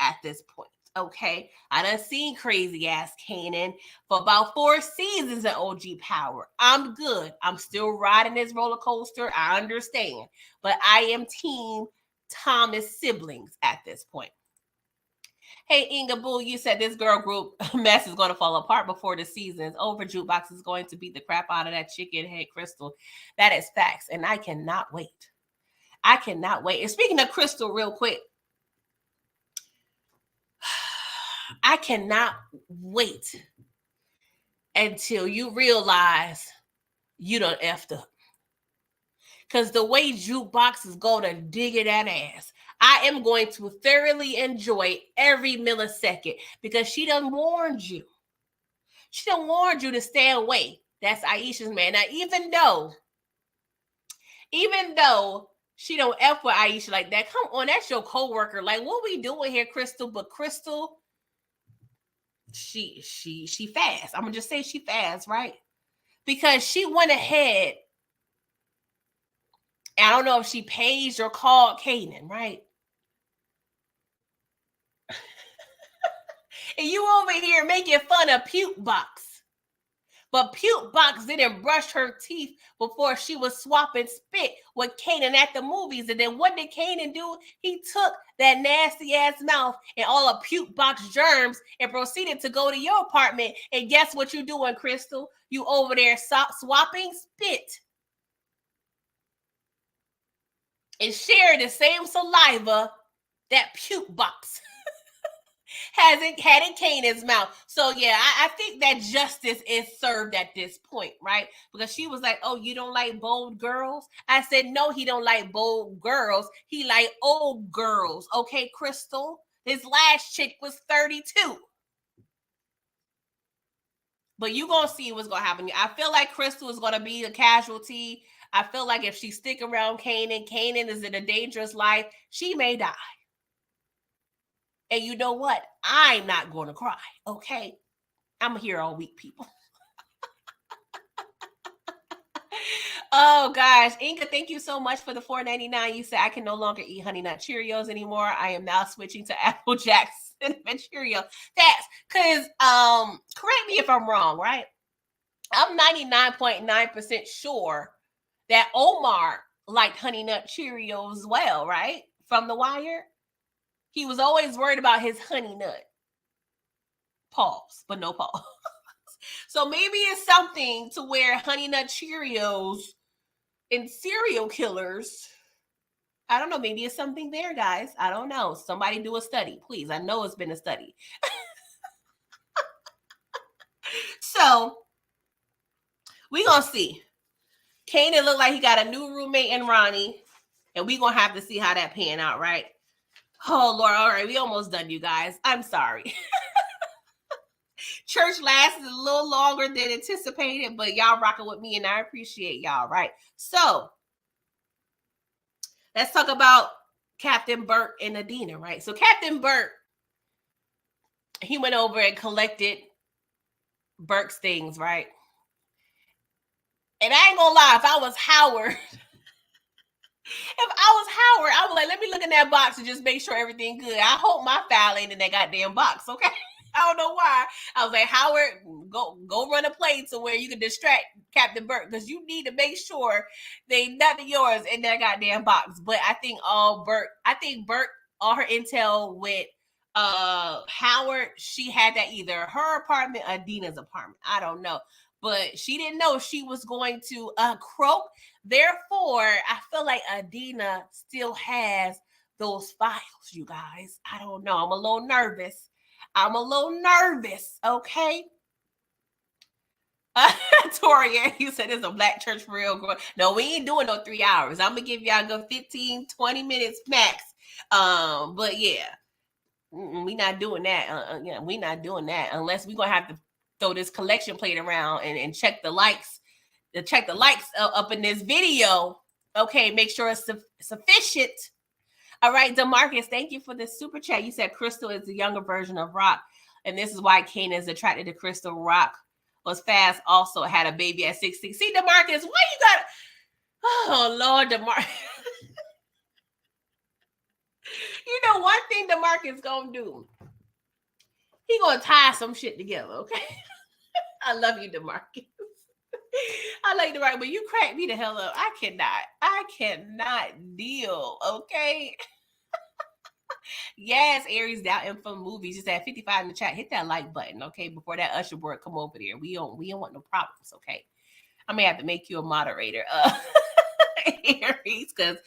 at this point. Okay, I done seen crazy ass Kanan for about 4 seasons of OG Power. I'm good. I'm still riding this roller coaster. I understand, but I am team Thomas siblings at this point. Hey, Inga Boo, you said this girl group mess is going to fall apart before the season's over. Jukebox is going to beat the crap out of that chicken head Crystal. That is facts, and I cannot wait. I cannot wait. And speaking of Crystal, real quick, I cannot wait until you realize you done effed up. Because the way Jukebox is going to dig at that ass, I am going to thoroughly enjoy every millisecond because she done warned you. She done warned you to stay away. That's Aisha's man. Now, even though she don't F with Aisha like that, come on, that's your coworker. Like, what we doing here, Crystal? But Crystal, she fast. I'm gonna just say she fast, right? Because she went ahead. I don't know if she paged or called Kanan, right? And you over here making fun of Puke Box. But Puke Box didn't brush her teeth before she was swapping spit with Kanan at the movies. And then what did Kanan do? He took that nasty ass mouth and all of Puke Box germs and proceeded to go to your apartment. And guess what you doing, Crystal? You over there swapping spit and share the same saliva that Puke Box had in Kanan's mouth. So yeah, I think that justice is served at this point, right? Because she was like, oh, you don't like bold girls? I said, no, he don't like bold girls. He like old girls. Okay, Crystal? His last chick was 32. But you gonna see what's gonna happen. I feel like Crystal is gonna be a casualty. I feel like if she stick around Kanan is in a dangerous life, she may die. And you know what? I'm not going to cry, okay? I'm here all week, people. Oh, gosh. Inga, thank you so much for the $4.99. You said I can no longer eat Honey Nut Cheerios anymore. I am now switching to Apple Jack Cinnamon Cheerios. That's because, correct me if I'm wrong, right? I'm 99.9% sure that Omar liked Honey Nut Cheerios as well, right? From The Wire. He was always worried about his honey nut. Pause, but no pause. So maybe it's something to where Honey Nut Cheerios and serial killers. I don't know. Maybe it's something there, guys. I don't know. Somebody do a study, please. I know it's been a study. So we gonna see. Kanan look like he got a new roommate in Ronnie, and we gonna have to see how that pan out, right? Oh Lord, all right, we almost done, you guys. I'm sorry. Church lasted a little longer than anticipated, but y'all rocking with me, and I appreciate y'all, right? So let's talk about Captain Burke and Adina, right? So Captain Burke, he went over and collected Burke's things, right? And I ain't gonna lie, if I was Howard, I was like, let me look in that box and just make sure everything good. I hope my file ain't in that goddamn box, okay? I don't know why. I was like, Howard, go run a play to where you can distract Captain Burke, because you need to make sure they nothing yours in that goddamn box. But I think Burke, all her intel with Howard, she had that either her apartment or Dina's apartment. I don't know. But she didn't know she was going to croak. Therefore, I feel like Adina still has those files, you guys. I don't know. I'm a little nervous, okay? Toria, you said it's a black church for real. No, we ain't doing no 3 hours. I'm going to give y'all a good 15, 20 minutes max. But yeah, we not doing that. Yeah, we not doing that unless we're going to have to throw this collection plate around and check the likes. Check the likes up in this video. Okay, make sure it's sufficient. All right, DeMarcus, thank you for the super chat. You said Crystal is the younger version of Rock, and this is why Kanan is attracted to Crystal. Rock was fast, also had a baby at 16. See, DeMarcus, why you got? Oh Lord, DeMarcus. You know one thing DeMarcus gonna do? He gonna tie some shit together. Okay, I love you, DeMarcus. I like the right, but you crack me the hell up. I cannot deal. Okay. Yes, Aries doubting for movies. Just at 55 in the chat. Hit that like button, okay? Before that Usher board come over there. We don't want no problems, okay? I may have to make you a moderator, Aries, because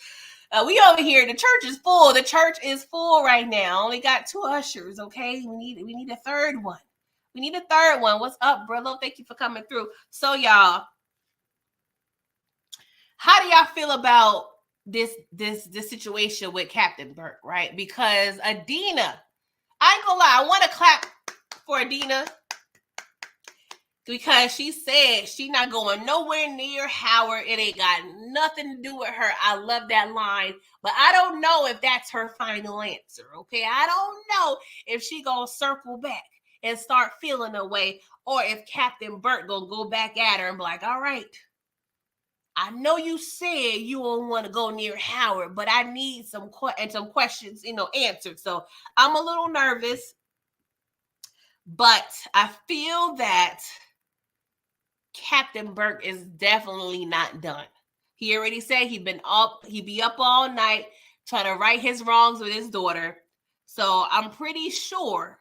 we over here. The church is full. The church is full right now. Only got 2 ushers, okay? We need a third one. We need a third one. What's up, Brillo? Thank you for coming through. So, y'all, how do y'all feel about this situation with Captain Burke, right? Because Adina, I ain't gonna lie, I want to clap for Adina because she said she not going nowhere near Howard. It ain't got nothing to do with her. I love that line, but I don't know if that's her final answer, okay? I don't know if she gonna circle back and start feeling a way, or if Captain Burke gonna go back at her and be like, all right, I know you said you don't want to go near Howard, but I need some questions, answered. So I'm a little nervous, but I feel that Captain Burke is definitely not done. He already said he'd be up all night trying to right his wrongs with his daughter. So I'm pretty sure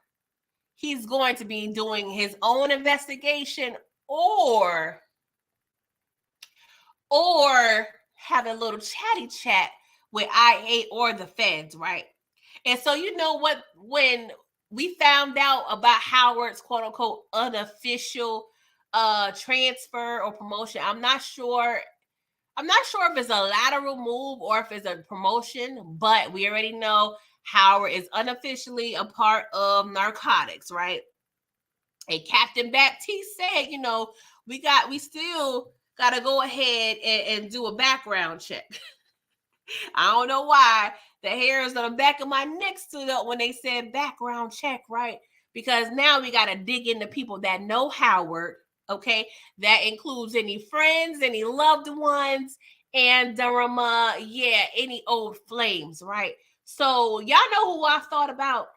he's going to be doing his own investigation or having a little chatty chat with IA or the feds, right? And so you know what, when we found out about Howard's quote unquote unofficial transfer or promotion, I'm not sure if it's a lateral move or if it's a promotion, but we already know Howard is unofficially a part of narcotics, right? And Captain Baptiste said, we still got to go ahead and do a background check. I don't know why the hairs on the back of my neck stood up when they said background check, right? Because now we got to dig into people that know Howard, okay? That includes any friends, any loved ones, and any old flames, right? So y'all know who I thought about.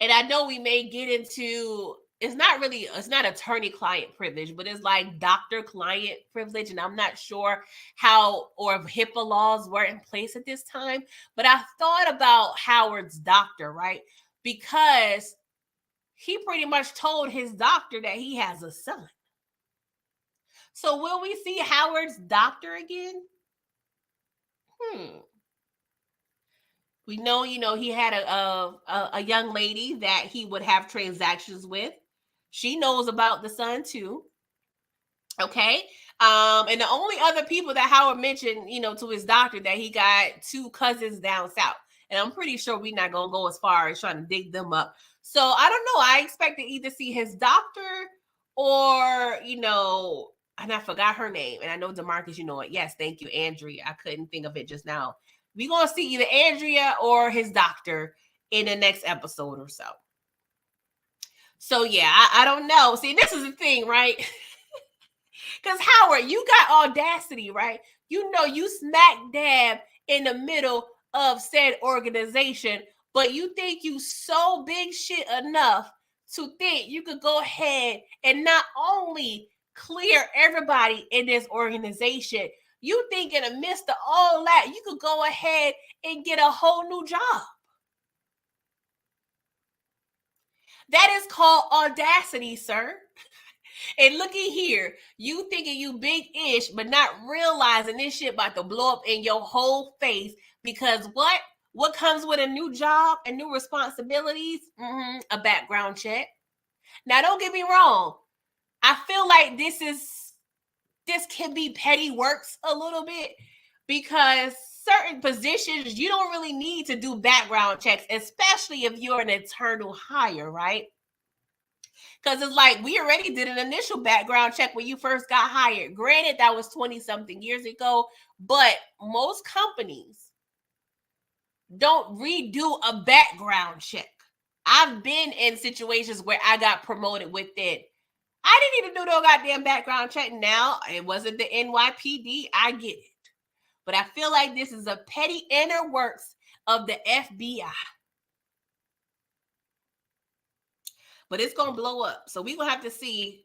And I know we may get into, it's not attorney-client privilege, but it's like doctor-client privilege. And I'm not sure how or if HIPAA laws were in place at this time. But I thought about Howard's doctor, right? Because he pretty much told his doctor that he has a son. So will we see Howard's doctor again? We know, he had a young lady that he would have transactions with. She knows about the son too. Okay. And the only other people that Howard mentioned, to his doctor, that he got 2 cousins down south. And I'm pretty sure we're not going to go as far as trying to dig them up. So I don't know. I expect to either see his doctor or, and I forgot her name. And I know DeMarcus, you know it. Yes, thank you, Andrea. I couldn't think of it just now. We're going to see either Andrea or his doctor in the next episode or so. So, yeah, I don't know. See, this is the thing, right? Because Howard, you got audacity, right? You smack dab in the middle of said organization, but you think you so big shit enough to think you could go ahead and not only clear everybody in this organization, you think in the midst of all that, you could go ahead and get a whole new job. That is called audacity, sir. And looky here, you thinking you big-ish, but not realizing this shit about to blow up in your whole face. Because what comes with a new job and new responsibilities? A background check. Now, don't get me wrong. I feel like this can be petty works a little bit, because certain positions, you don't really need to do background checks, especially if you're an internal hire, right? Because it's like, we already did an initial background check when you first got hired. Granted, that was 20-something years ago, but most companies don't redo a background check. I've been in situations where I got promoted with it. I didn't even do no goddamn background check. Now, it wasn't the NYPD. I get it. But I feel like this is a petty inner works of the FBI. But it's going to blow up. So we're going to have to see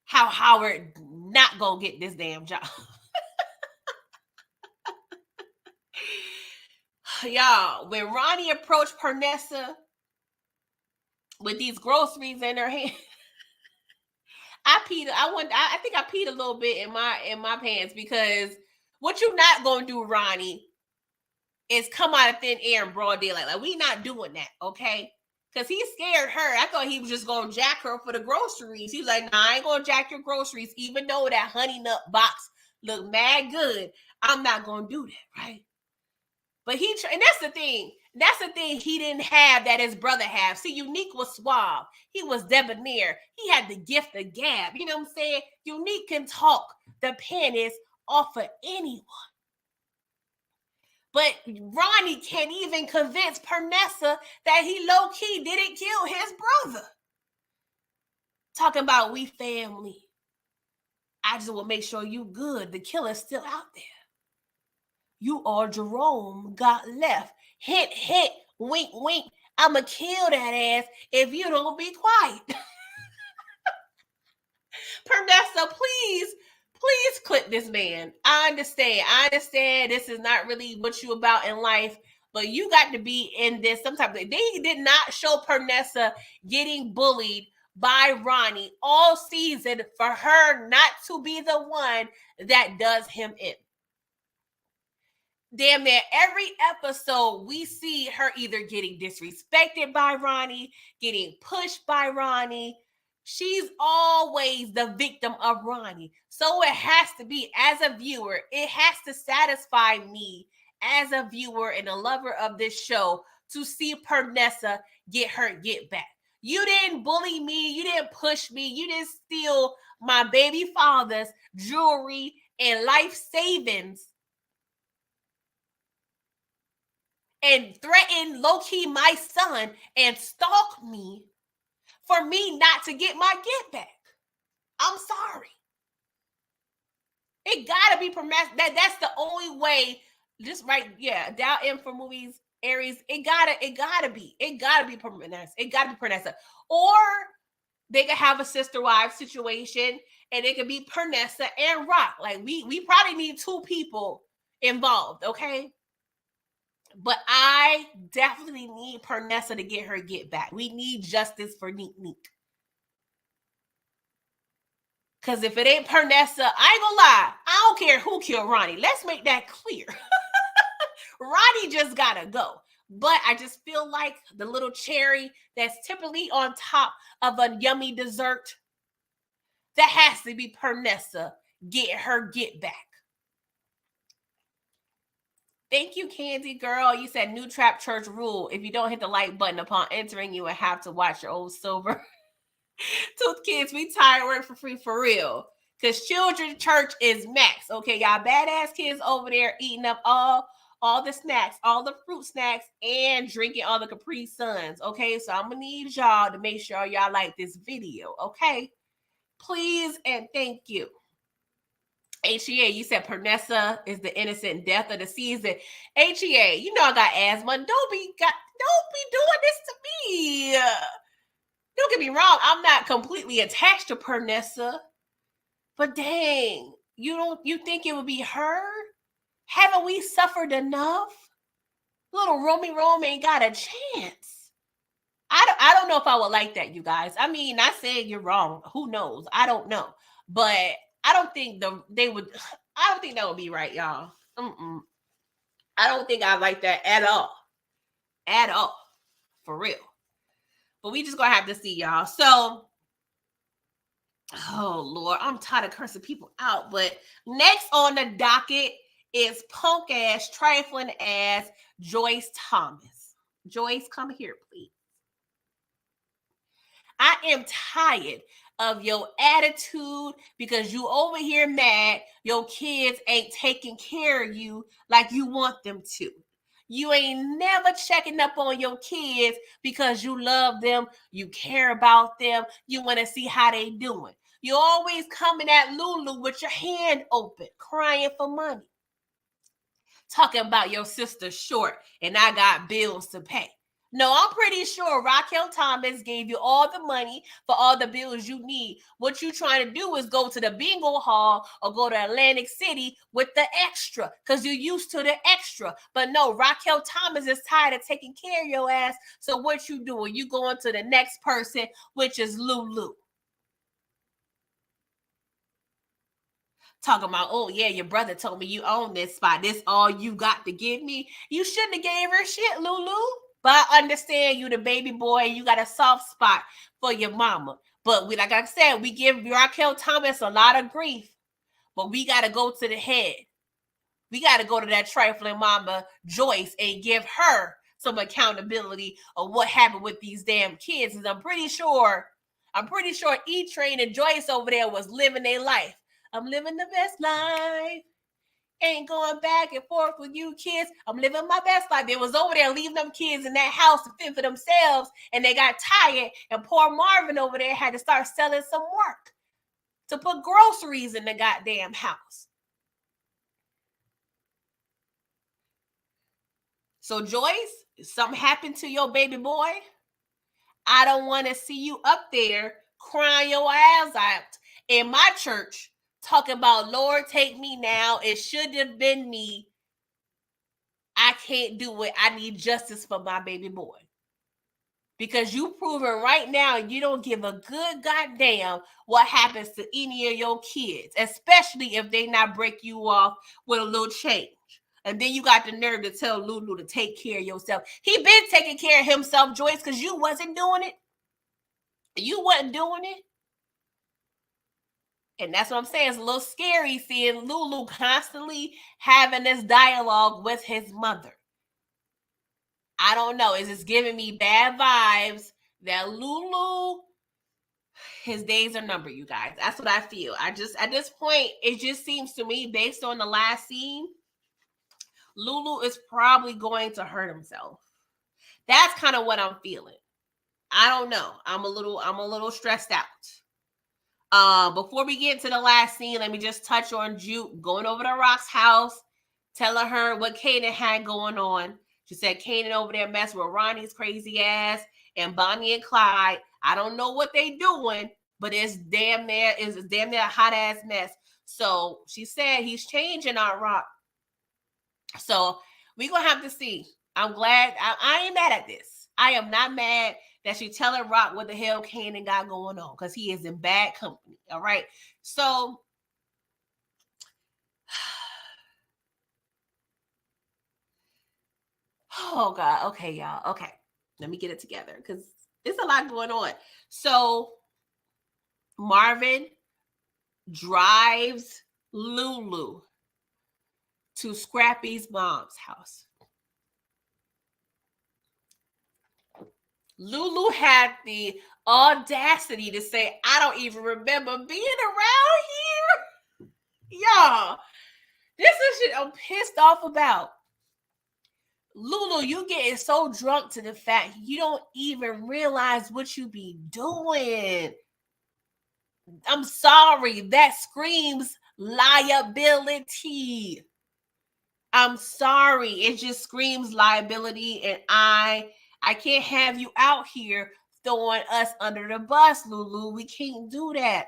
how Howard not going to get this damn job. Y'all, when Ronnie approached Pernessa with these groceries in her hand, I think I peed a little bit in my pants, because what you not going to do, Ronnie, is come out of thin air in broad daylight. Like, we not doing that, okay? Because he scared her. I thought he was just going to jack her for the groceries. He's like, nah, I ain't going to jack your groceries, even though that honey nut box looked mad good. I'm not going to do that, right? But and that's the thing. That's the thing he didn't have that his brother had. See, Unique was suave. He was debonair. He had the gift of gab. You know what I'm saying? Unique can talk the pennies off of anyone. But Ronnie can't even convince Pernessa that he low-key didn't kill his brother. Talking about we family. I just will make sure you good. The killer's still out there. You or Jerome got left. Hint, hint, wink, wink. I'ma kill that ass if you don't be quiet. Pernessa, please clip this man. I understand this is not really what you about in life, but you got to be in this sometime. They did not show Pernessa getting bullied by Ronnie all season for her not to be the one that does him in. Damn near every episode, we see her either getting disrespected by Ronnie, getting pushed by Ronnie. She's always the victim of Ronnie. So it has to be, as a viewer, it has to satisfy me as a viewer and a lover of this show to see Pernessa get back. You didn't bully me. You didn't push me. You didn't steal my baby father's jewelry and life savings and threaten low-key my son and stalk me for me not to get my get back. I'm sorry. It gotta be Pernessa. That's the only way. Just right, yeah. Dial in for movies, Aries. It gotta be Pernessa. It gotta be Pernessa. Or they could have a sister-wife situation, and it could be Pernessa and Rock. Like we probably need 2 people involved, okay? But I definitely desperately need Pernessa to get her get back. We need justice for Neek Neek. Because if it ain't Pernessa, I ain't gonna lie. I don't care who killed Ronnie. Let's make that clear. Ronnie just gotta go. But I just feel like the little cherry that's typically on top of a yummy dessert, that has to be Pernessa. Get her get back. Thank you, Candy Girl. You said new trap church rule. If you don't hit the like button upon entering, you will have to watch your old silver. Tooth kids, we tired work for free for real. Because children's church is max. Okay, y'all badass kids over there eating up all the snacks, all the fruit snacks, and drinking all the Capri Suns. Okay, so I'm going to need y'all to make sure y'all like this video. Okay, please and thank you. HEA, you said Pernessa is the innocent death of the season. HEA, you know I got asthma. Don't be doing this to me. Don't get me wrong, I'm not completely attached to Pernessa, but dang, you think it would be her? Haven't we suffered enough? Little Romy Rome ain't got a chance. I don't know if I would like that, you guys. I mean, not saying you're wrong. Who knows? I don't know, but I don't think I don't think that would be right, y'all. I don't think I like that at all, for real. But we just gonna have to see, y'all. So, oh Lord, I'm tired of cursing people out. But next on the docket is punk ass, trifling ass Joyce Thomas. Joyce, come here, please. I am tired of your attitude because you over here mad your kids ain't taking care of you like you want them to. You ain't never checking up on your kids because you love them, you care about them, you want to see how they doing. You're always coming at Lulu with your hand open, crying for money. Talking about your sister short and I got bills to pay. No, I'm pretty sure Raquel Thomas gave you all the money for all the bills you need. What you trying to do is go to the bingo hall or go to Atlantic City with the extra because you're used to the extra. But no, Raquel Thomas is tired of taking care of your ass. So what you doing? You going to the next person, which is Lulu. Talking about, oh yeah, your brother told me you own this spot. This all you got to give me. You shouldn't have gave her shit, Lulu. But I understand you the baby boy. You got a soft spot for your mama. But like I said, we give Raquel Thomas a lot of grief. But we got to go to the head. We got to go to that trifling mama, Joyce, and give her some accountability of what happened with these damn kids. And I'm pretty sure E-Train and Joyce over there was living their life. I'm living the best life. Ain't going back and forth with you kids. I'm living my best life. They was over there leaving them kids in that house to fend for themselves, and they got tired, and poor Marvin over there had to start selling some work to put groceries in the goddamn house. So Joyce, if something happened to your baby boy, I don't want to see you up there crying your ass out in my church talking about, Lord, take me now. It should have been me. I can't do it. I need justice for my baby boy. Because you proven right now you don't give a good goddamn what happens to any of your kids, especially if they not break you off with a little change. And then you got the nerve to tell Lulu to take care of yourself. He been taking care of himself, Joyce, because you wasn't doing it. You wasn't doing it. And that's what I'm saying. It's a little scary seeing Lulu constantly having this dialogue with his mother. I don't know. It's just giving me bad vibes that Lulu, his days are numbered, you guys. That's what I feel. At this point, it just seems to me, based on the last scene, Lulu is probably going to hurt himself. That's kind of what I'm feeling. I don't know. I'm a little stressed out. Before we get to the last scene, let me just touch on Juke going over to Rock's house, telling her what Kanan had going on. She said Kanan over there messing with Ronnie's crazy ass and Bonnie and Clyde. I don't know what they doing, but it's damn near a hot ass mess. So she said he's changing our Rock. So we're gonna have to see. I'm glad. I ain't mad at this. I am not mad that she telling Rock what the hell Kanan got going on, because he is in bad company. All right. So oh God. Okay, y'all. Okay. Let me get it together because it's a lot going on. So Marvin drives Lulu to Scrappy's mom's house. Lulu had the audacity to say, I don't even remember being around here. Y'all, this is shit I'm pissed off about. Lulu, you getting so drunk to the fact you don't even realize what you be doing. I'm sorry, that screams liability. I'm sorry, it just screams liability, and I can't have you out here throwing us under the bus, Lulu. We can't do that.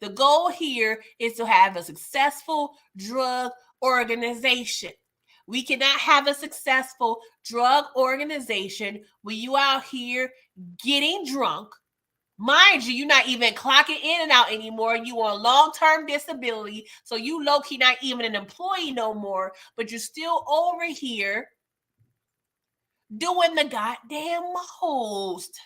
The goal here is to have a successful drug organization. We cannot have a successful drug organization when you out here getting drunk. Mind you, you're not even clocking in and out anymore. You on long-term disability, so you low-key not even an employee no more, but you're still over here doing the goddamn most.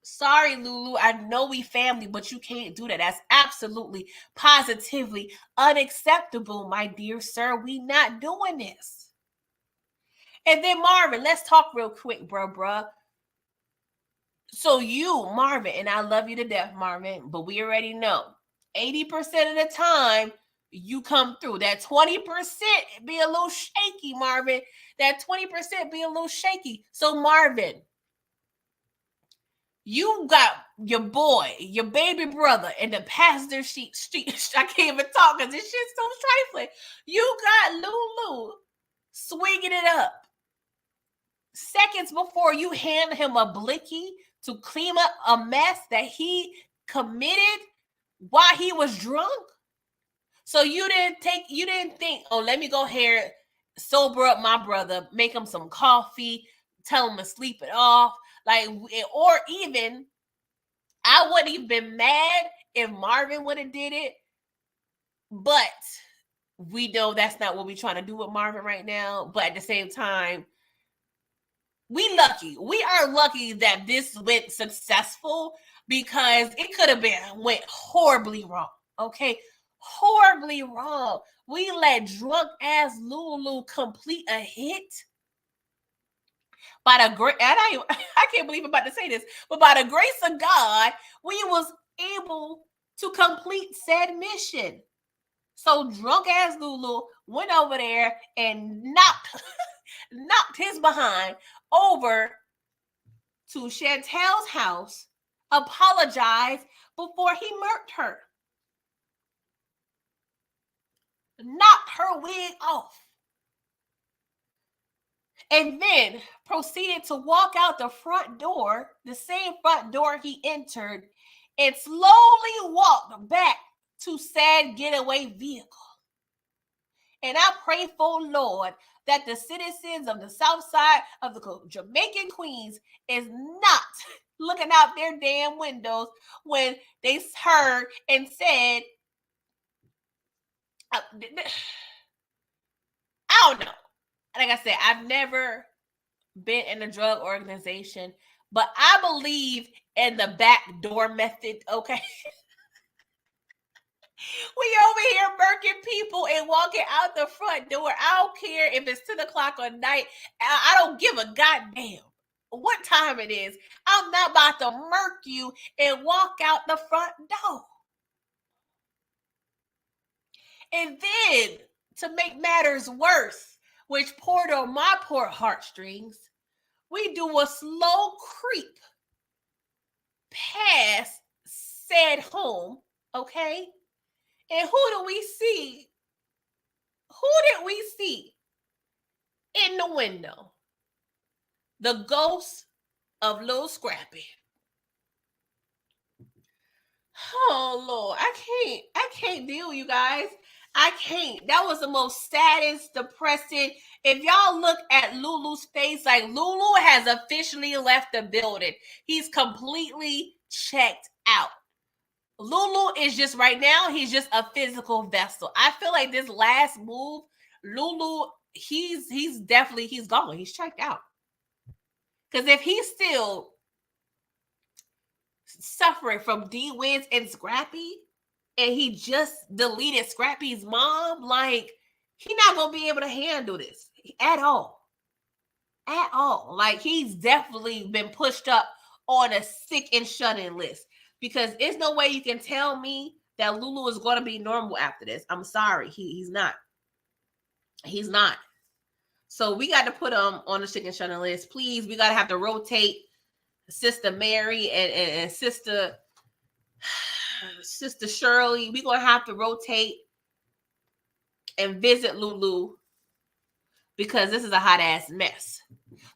Sorry, Lulu. I know we family, but you can't do that. That's absolutely, positively unacceptable, my dear sir. We not doing this. And then Marvin, let's talk real quick, bruh. So you, Marvin, and I love you to death, Marvin, but we already know 80% of the time you come through. That 20% be a little shaky, Marvin. That 20% be a little shaky. So Marvin, you got your boy, your baby brother, in the passenger seat. I can't even talk because this shit's so trifling. You got Lulu swinging it up seconds before you hand him a blicky to clean up a mess that he committed while he was drunk. So you didn't think, oh, let me go here, sober up my brother, make him some coffee, tell him to sleep it off. Like, or even, I wouldn't even been mad if Marvin would have did it, but we know that's not what we're trying to do with Marvin right now. But at the same time, we are lucky that this went successful, because it could have went horribly wrong. Okay, horribly wrong. We let drunk ass Lulu complete a hit by the great. I can't believe I'm about to say this, but by the grace of God, we was able to complete said mission. So drunk ass Lulu went over there and knocked his behind over to Chantel's house, apologized before he murked her. Knocked her wig off. And then proceeded to walk out the front door, the same front door he entered, and slowly walked back to said getaway vehicle. And I pray for Lord that the citizens of the south side of the Jamaican Queens is not looking out their damn windows when they heard and said, I don't know. Like I said, I've never been in a drug organization, but I believe in the back door method, okay? We over here murking people and walking out the front door. I don't care if it's 10 o'clock at night. I don't give a goddamn what time it is. I'm not about to murk you and walk out the front door. And then, to make matters worse, which poured on my poor heartstrings, we do a slow creep past said home, okay? And who do we see? Who did we see in the window? The ghost of little Scrappy. Oh Lord, I can't deal, you guys. I can't. That was the most saddest, depressing. If y'all look at Lulu's face, like Lulu has officially left the building. He's completely checked out. Lulu is just right now, he's just a physical vessel. I feel like this last move, Lulu, he's definitely he's gone. He's checked out. Because if he's still suffering from D-Wins and Scrappy, and he just deleted Scrappy's mom, like he's not gonna be able to handle this at all. At all. Like he's definitely been pushed up on a sick and shut-in list. Because there's no way you can tell me that Lulu is going to be normal after this. I'm sorry. He's not. He's not. So we got to put him on the sick and shut-in list. Please, we got to have to rotate Sister Mary and Sister Shirley. We're going to have to rotate and visit Lulu because this is a hot-ass mess.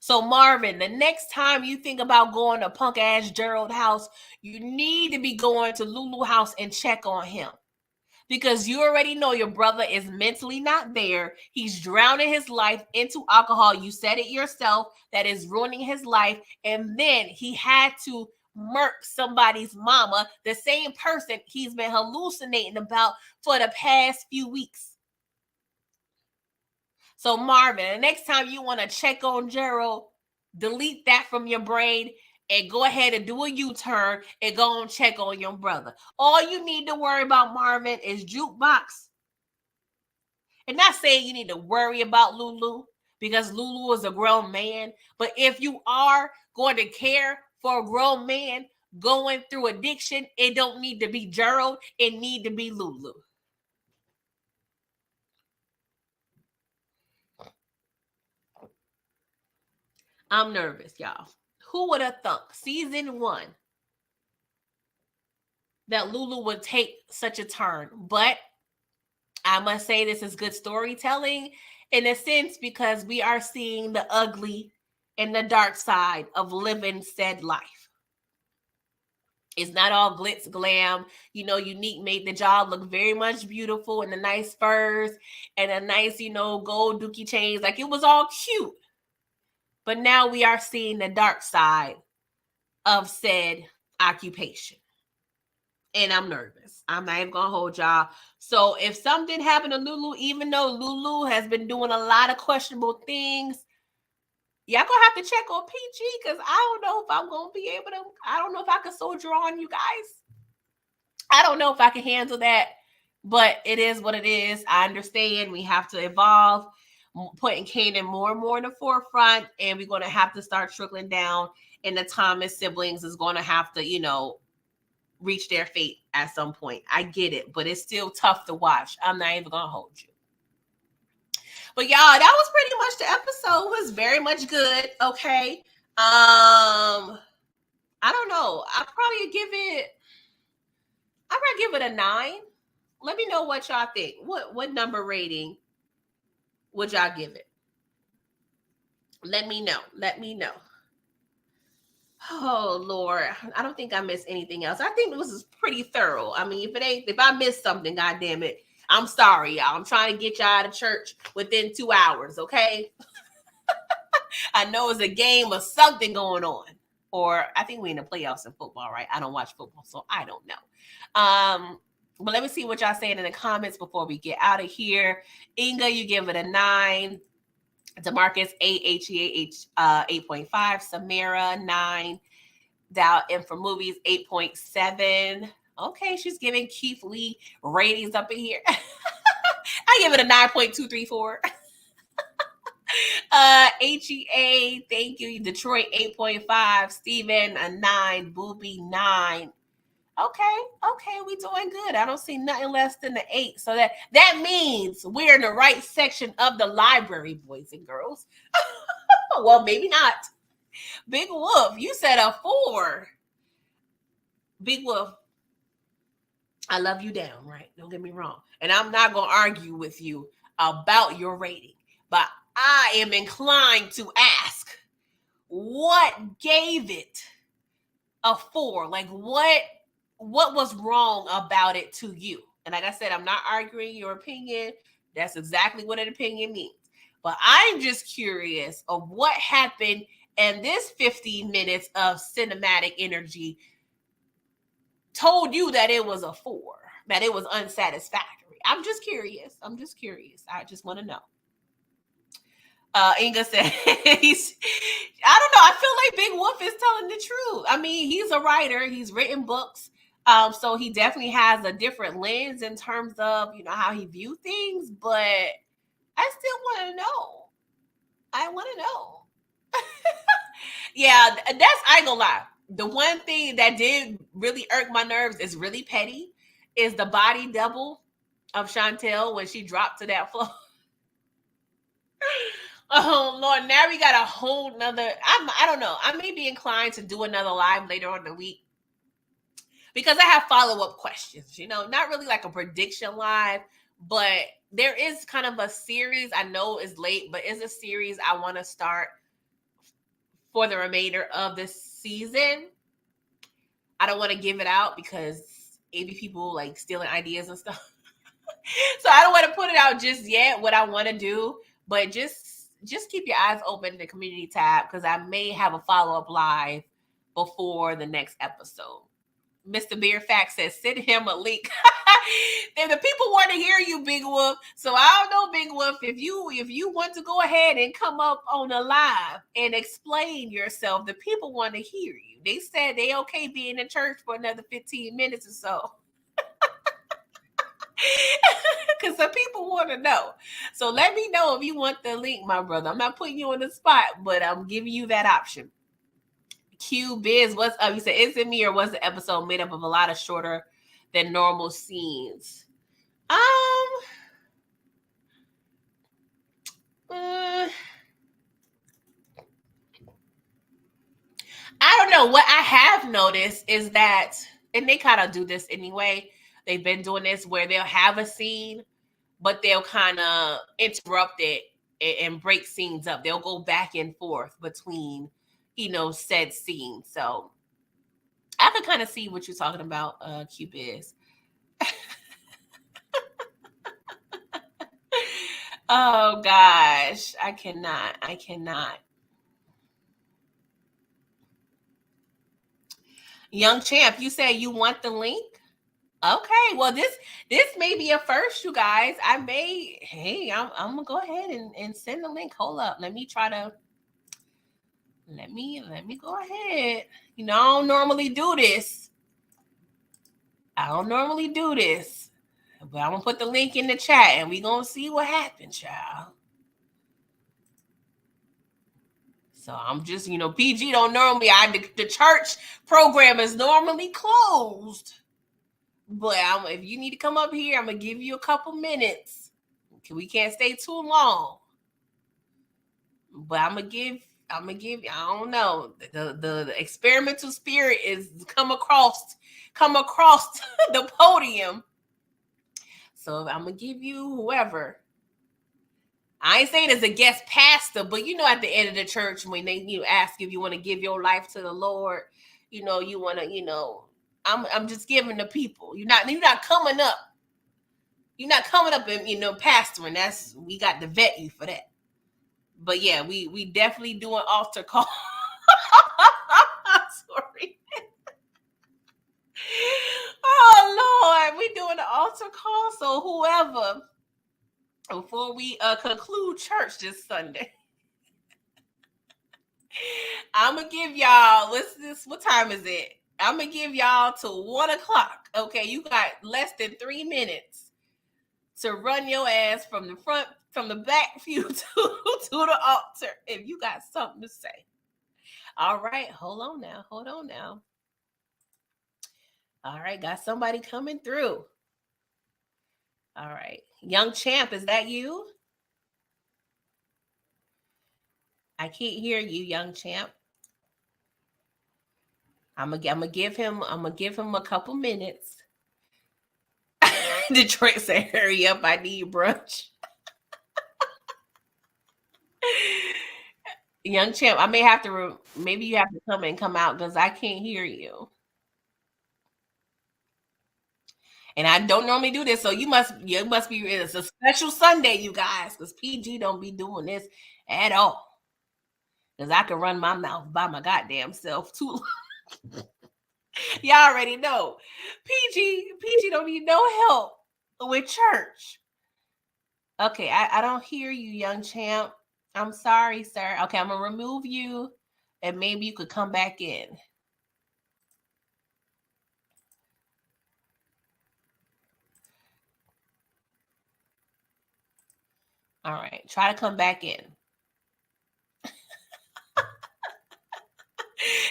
So Marvin, the next time you think about going to punk ass Gerald house, you need to be going to Lulu house and check on him. Because you already know your brother is mentally not there. He's drowning his life into alcohol. You said it yourself, that is ruining his life. And then he had to murk somebody's mama, the same person he's been hallucinating about for the past few weeks. So Marvin, the next time you want to check on Gerald, delete that from your brain and go ahead and do a U-turn and go and check on your brother. All you need to worry about, Marvin, is jukebox. And not saying you need to worry about Lulu because Lulu is a grown man. But if you are going to care for a grown man going through addiction, it don't need to be Gerald. It need to be Lulu. I'm nervous, y'all. Who would have thought season 1 that Lulu would take such a turn? But I must say this is good storytelling in a sense because we are seeing the ugly and the dark side of living said life. It's not all glitz glam. You know, Unique made the job look very much beautiful and the nice furs and a nice, gold dookie chains. Like it was all cute. But now we are seeing the dark side of said occupation. And I'm nervous. I'm not even going to hold y'all. So if something happened to Lulu, even though Lulu has been doing a lot of questionable things, y'all going to have to check on PG because I don't know if I'm going to be able to. I don't know if I can soldier on you guys. I don't know if I can handle that. But it is what it is. I understand we have to evolve, putting Kanan more and more in the forefront, and we're going to have to start trickling down, and the Thomas siblings is going to have to, reach their fate at some point. I get it, but it's still tough to watch. I'm not even going to hold you. But y'all, that was pretty much the episode. It was very much good, okay? I don't know. I'll probably give it a 9. Let me know what y'all think. What number rating would y'all give it? Let me know. Oh Lord, I don't think I missed anything else. I think this is pretty thorough. I mean, if I missed something, God damn it, I'm sorry, y'all. I'm trying to get y'all out of church within 2 hours, okay? I know it's a game or something going on. Or I think we're in the playoffs in football, right? I don't watch football, so I don't know. But let me see what y'all saying in the comments before we get out of here. Inga, you give it a 9. DeMarcus, 8. HEAH, 8.5. Samara, 9. Dow M for Movies, 8.7. Okay, she's giving Keith Lee ratings up in here. I give it a 9.234. HEA, thank you. Detroit, 8.5. Steven, a 9. Booby, 9. Okay, we doing good. I don't see nothing less than the 8. So that means we're in the right section of the library, boys and girls. Well, maybe not. Big Wolf, you said a 4. Big Wolf, I love you down, right? Don't get me wrong. And I'm not going to argue with you about your rating. But I am inclined to ask, what gave it a 4? Like, what what was wrong about it to you? And like I said, I'm not arguing your opinion. That's exactly what an opinion means. But I'm just curious of what happened in this 15 minutes of cinematic energy told you that it was a 4, that it was unsatisfactory. I'm just curious. I just want to know. Inga said, I don't know. I feel like Big Wolf is telling the truth. I mean, he's a writer. He's written books. So he definitely has a different lens in terms of, how he view things. But I still want to know. I want to know. Yeah, I ain't gonna lie. The one thing that did really irk my nerves is really petty is the body double of Chantel when she dropped to that floor. Oh Lord, now we got a whole nother. I don't know. I may be inclined to do another live later on in the week because I have follow-up questions. Not really like a prediction live, but there is kind of a series. I know it's late, but it's a series I want to start for the remainder of this season. I don't want to give it out because maybe people like stealing ideas and stuff. So I don't want to put it out just yet, what I want to do, but just keep your eyes open in the community tab because I may have a follow-up live before the next episode. Mr. Beer Fact says, send him a link. And the people want to hear you, Big Wolf. So I don't know, Big Wolf, if you want to go ahead and come up on a live and explain yourself, the people want to hear you. They said they okay being in church for another 15 minutes or so. Because some people want to know. So let me know if you want the link, my brother. I'm not putting you on the spot, but I'm giving you that option. Q Biz, what's up? You said, is it me or was the episode made up of a lot of shorter than normal scenes? I don't know. What I have noticed is that, and they kind of do this anyway, they've been doing this where they'll have a scene, but they'll kind of interrupt it and break scenes up. They'll go back and forth between, said scenes. So I can kind of see what you're talking about, Q-Biz. Oh, gosh. I cannot. Young Champ, you say you want the link? Okay, well, this may be a first, you guys. I'm gonna go ahead and send the link. Hold up, let me go ahead. I don't normally do this. But I'm gonna put the link in the chat, and we gonna see what happens, child. So I'm just, PG don't normally. The church program is normally closed. But if you need to come up here, I'm going to give you a couple minutes. We can't stay too long. But I'm going to give, I don't know. The experimental spirit is come across the podium. So I'm going to give you whoever. I ain't saying as a guest pastor, but at the end of the church, when they ask if you want to give your life to the Lord, you want to, I'm just giving the people. You're not coming up. You're not coming up and pastoring. We got to vet you for that. But yeah, we definitely doing altar call. Sorry. Oh Lord, we doing an altar call. So whoever, before we conclude church this Sunday, I'm gonna give y'all. What time is it? I'm going to give y'all to 1 o'clock. Okay, you got less than 3 minutes to run your ass from the back pew to the altar if you got something to say. All right, hold on now. All right, got somebody coming through. All right, Young Champ, is that you? I can't hear you, Young Champ. I'm gonna give him a couple minutes. Detroit said, "Hurry up! I need brunch." Young Champ, I may have to. Maybe you have to come out because I can't hear you. And I don't normally do this, so you must be, it's a special Sunday, you guys, because PG don't be doing this at all. Because I can run my mouth by my goddamn self too long. Y'all already know. PG don't need no help with church. Okay, I don't hear you, young champ. I'm sorry, sir. Okay, I'm going to remove you, and maybe you could come back in. All right, try to come back in.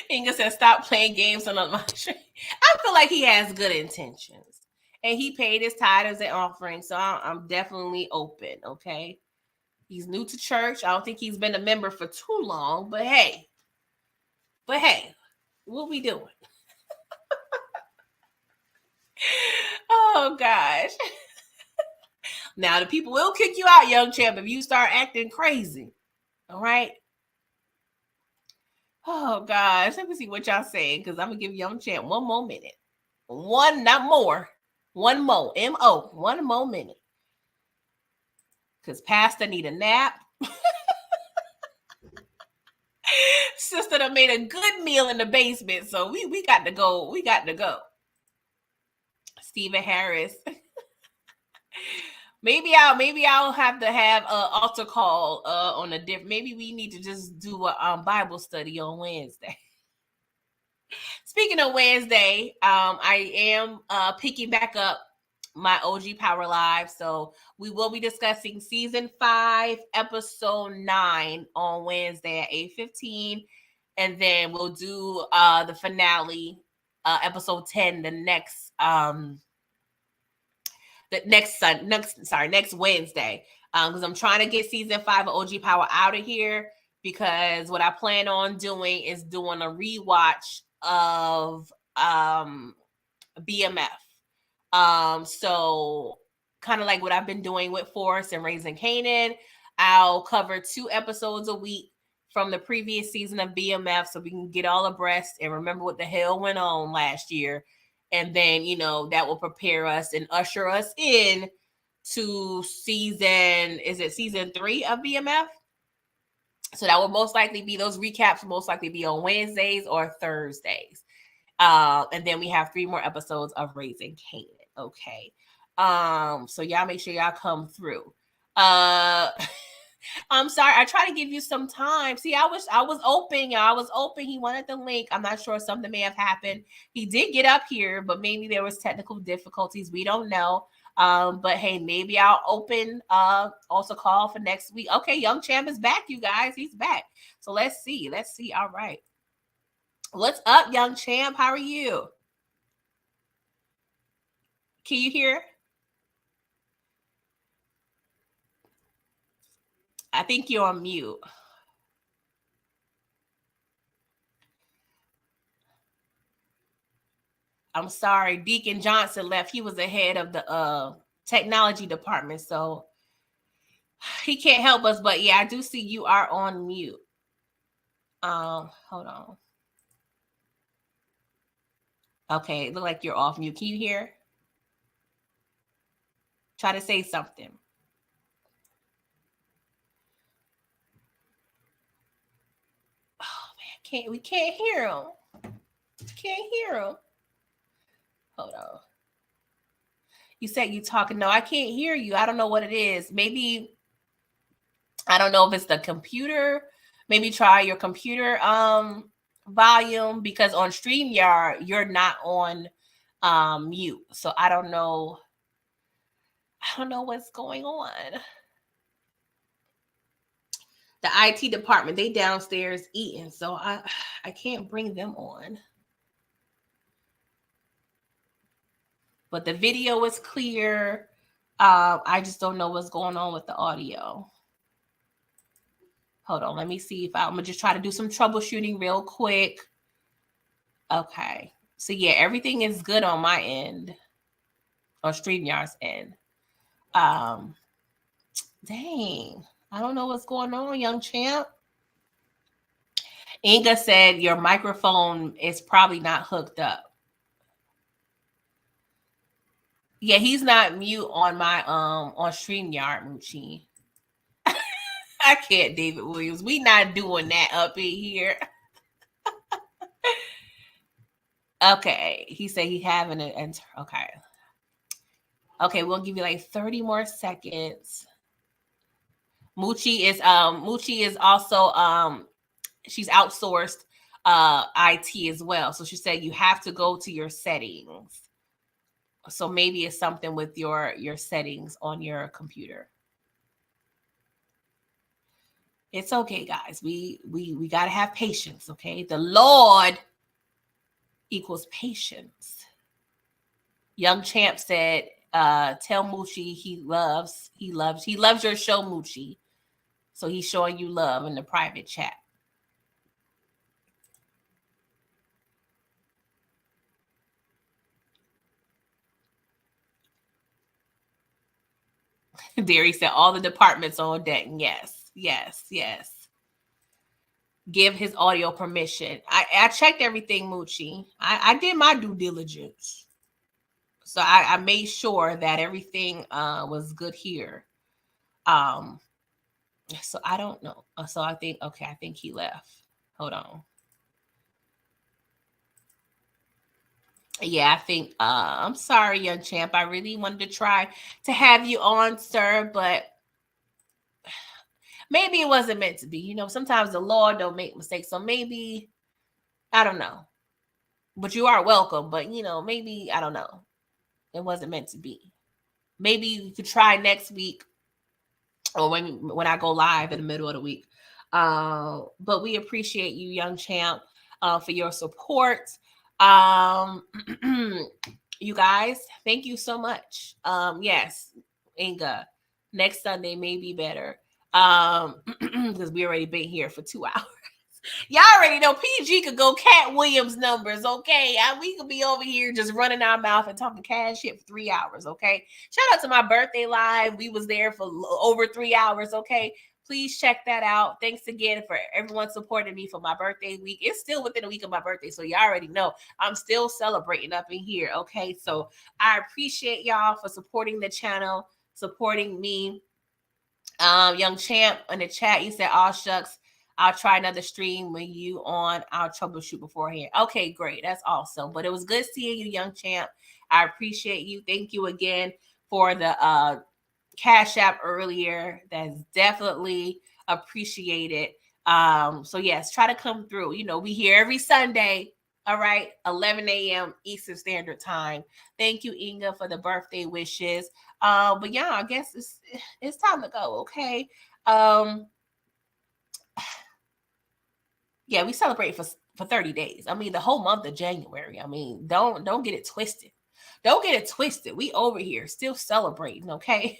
Inga said, stop playing games on my stream. I feel like he has good intentions. And he paid his tithes and offerings, so I'm definitely open, okay? He's new to church. I don't think he's been a member for too long, but hey, what we doing? Oh, gosh. Now, the people will kick you out, young champ, if you start acting crazy, all right? Oh, gosh. Let me see what y'all saying, because I'm going to give young champ one more minute. One, not more. One more. M-O. One more minute. Because Pastor need a nap. Sister done made a good meal in the basement, so we got to go. We got to go. Stephen Harris. Maybe I'll have to have an altar call on a different. Maybe we need to just do a Bible study on Wednesday. Speaking of Wednesday, I am picking back up my OG Power Live. So we will be discussing season 5, episode 9 on Wednesday at 8:15. And then we'll do the finale, episode 10, next Wednesday. Because I'm trying to get season 5 of OG Power out of here, because what I plan on doing is doing a rewatch of BMF. So kind of like what I've been doing with Force and Raising Kanan, I'll cover 2 episodes a week from the previous season of BMF, so we can get all abreast and remember what the hell went on last year. And then, that will prepare us and usher us in to season 3 of BMF? So that will most likely be, those recaps will most likely be on Wednesdays or Thursdays. And then we have 3 more episodes of Raising Kanan. Okay. So y'all make sure y'all come through. I'm sorry. I try to give you some time. See, I was open, y'all. I was open. He wanted the link. I'm not sure, something may have happened. He did get up here, but maybe there was technical difficulties. We don't know. But hey, maybe I'll open also call for next week. Okay, Young Champ is back, you guys. He's back. So let's see. All right. What's up, Young Champ? How are you? Can you hear? I think you're on mute. I'm sorry. Deacon Johnson left. He was the head of the technology department, so he can't help us. But yeah, I do see you are on mute. Hold on. Okay, look like you're off mute. Can you hear? Try to say something. Oh man, we can't hear him. Can't hear him. Hold on. You said you talking. No, I can't hear you. I don't know what it is. Maybe, I don't know if it's the computer. Maybe try your computer volume, because on StreamYard, you're not on mute. So I don't know what's going on. The IT department, they downstairs eating, so I can't bring them on. But the video is clear. I just don't know what's going on with the audio. Hold on, let me see if I'm gonna just try to do some troubleshooting real quick. Okay, so yeah, everything is good on my end, or StreamYard's end. Dang, I don't know what's going on, Young Champ. Inga said your microphone is probably not hooked up. Yeah, he's not mute on my on StreamYard, Moochie. I can't, David Williams. We not doing that up in here. Okay, he said he having an okay. Okay, we'll give you like 30 more seconds. Moochie is also she's outsourced IT as well. So she said you have to go to your settings. So maybe it's something with your settings on your computer. It's okay, guys. We got to have patience, okay? The Lord equals patience. Young Champ said, tell Moochie he loves your show, Moochie. So he's showing you love in the private chat. Derry said all the departments on deck. Yes. Give his audio permission. I checked everything, Moochie. I did my due diligence. So I made sure that everything was good here. So I don't know. So I think he left. Hold on. Yeah, I think I'm sorry, Young Champ. I really wanted to try to have you on, sir, but maybe it wasn't meant to be. You know, sometimes the Lord don't make mistakes. So maybe, I don't know. But you are welcome. But, you know, maybe, I don't know. It wasn't meant to be. Maybe you could try next week or when I go live in the middle of the week. But we appreciate you, Young Champ, for your support. You guys, thank you so much. Yes, Inga, next Sunday may be better. Because we already been here for 2 hours. Y'all already know PG could go Cat Williams numbers, okay? We could be over here just running our mouth and talking cash shit for 3 hours, okay? Shout out to my birthday live. We was there for over 3 hours, okay? Please check that out. Thanks again for everyone supporting me for my birthday week. It's still within a week of my birthday, so y'all already know I'm still celebrating up in here, okay? So I appreciate y'all for supporting the channel, supporting me. Young Champ in the chat, you said, "All shucks, I'll try another stream when you on. I'll troubleshoot beforehand." Okay, great. That's awesome. But it was good seeing you, Young Champ. I appreciate you. Thank you again for the Cash App earlier. That's definitely appreciated. So yes, try to come through. You know, we here every Sunday. All right, 11 a.m. Eastern Standard Time. Thank you, Inga, for the birthday wishes. But yeah, I guess it's time to go. Okay. Yeah, we celebrate for 30 days. I mean, the whole month of January. I mean, don't get it twisted. Don't get it twisted. We over here still celebrating, okay?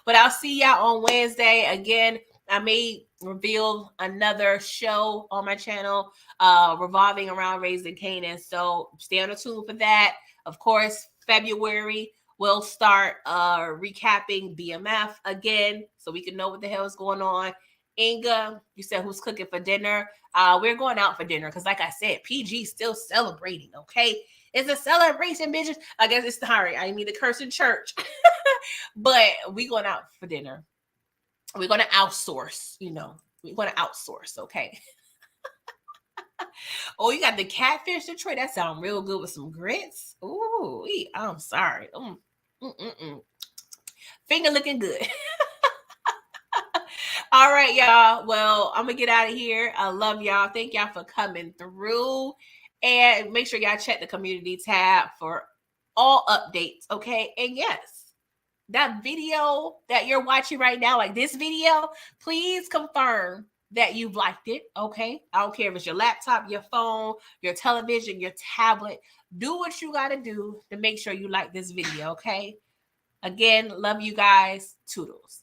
But I'll see y'all on Wednesday. Again, I may reveal another show on my channel revolving around Raising Kanan. So stay on the tune for that. Of course, February, we'll start recapping BMF again so we can know what the hell is going on. Inga, you said who's cooking for dinner? We're going out for dinner because, like I said, PG still celebrating, okay? It's a celebration, bitches. I guess it's sorry. I mean the curse in church. But we going out for dinner. We're going to outsource, you know. We're going to outsource, okay? Oh, you got the catfish Detroit. That sounds real good with some grits. Ooh, I'm sorry. Finger looking good. All right, y'all. Well, I'm going to get out of here. I love y'all. Thank y'all for coming through. And make sure y'all check the community tab for all updates, okay? And yes, that video that you're watching right now, like this video, please confirm that you've liked it, okay? I don't care if it's your laptop, your phone, your television, your tablet. Do what you got to do to make sure you like this video, okay? Again, love you guys. Toodles.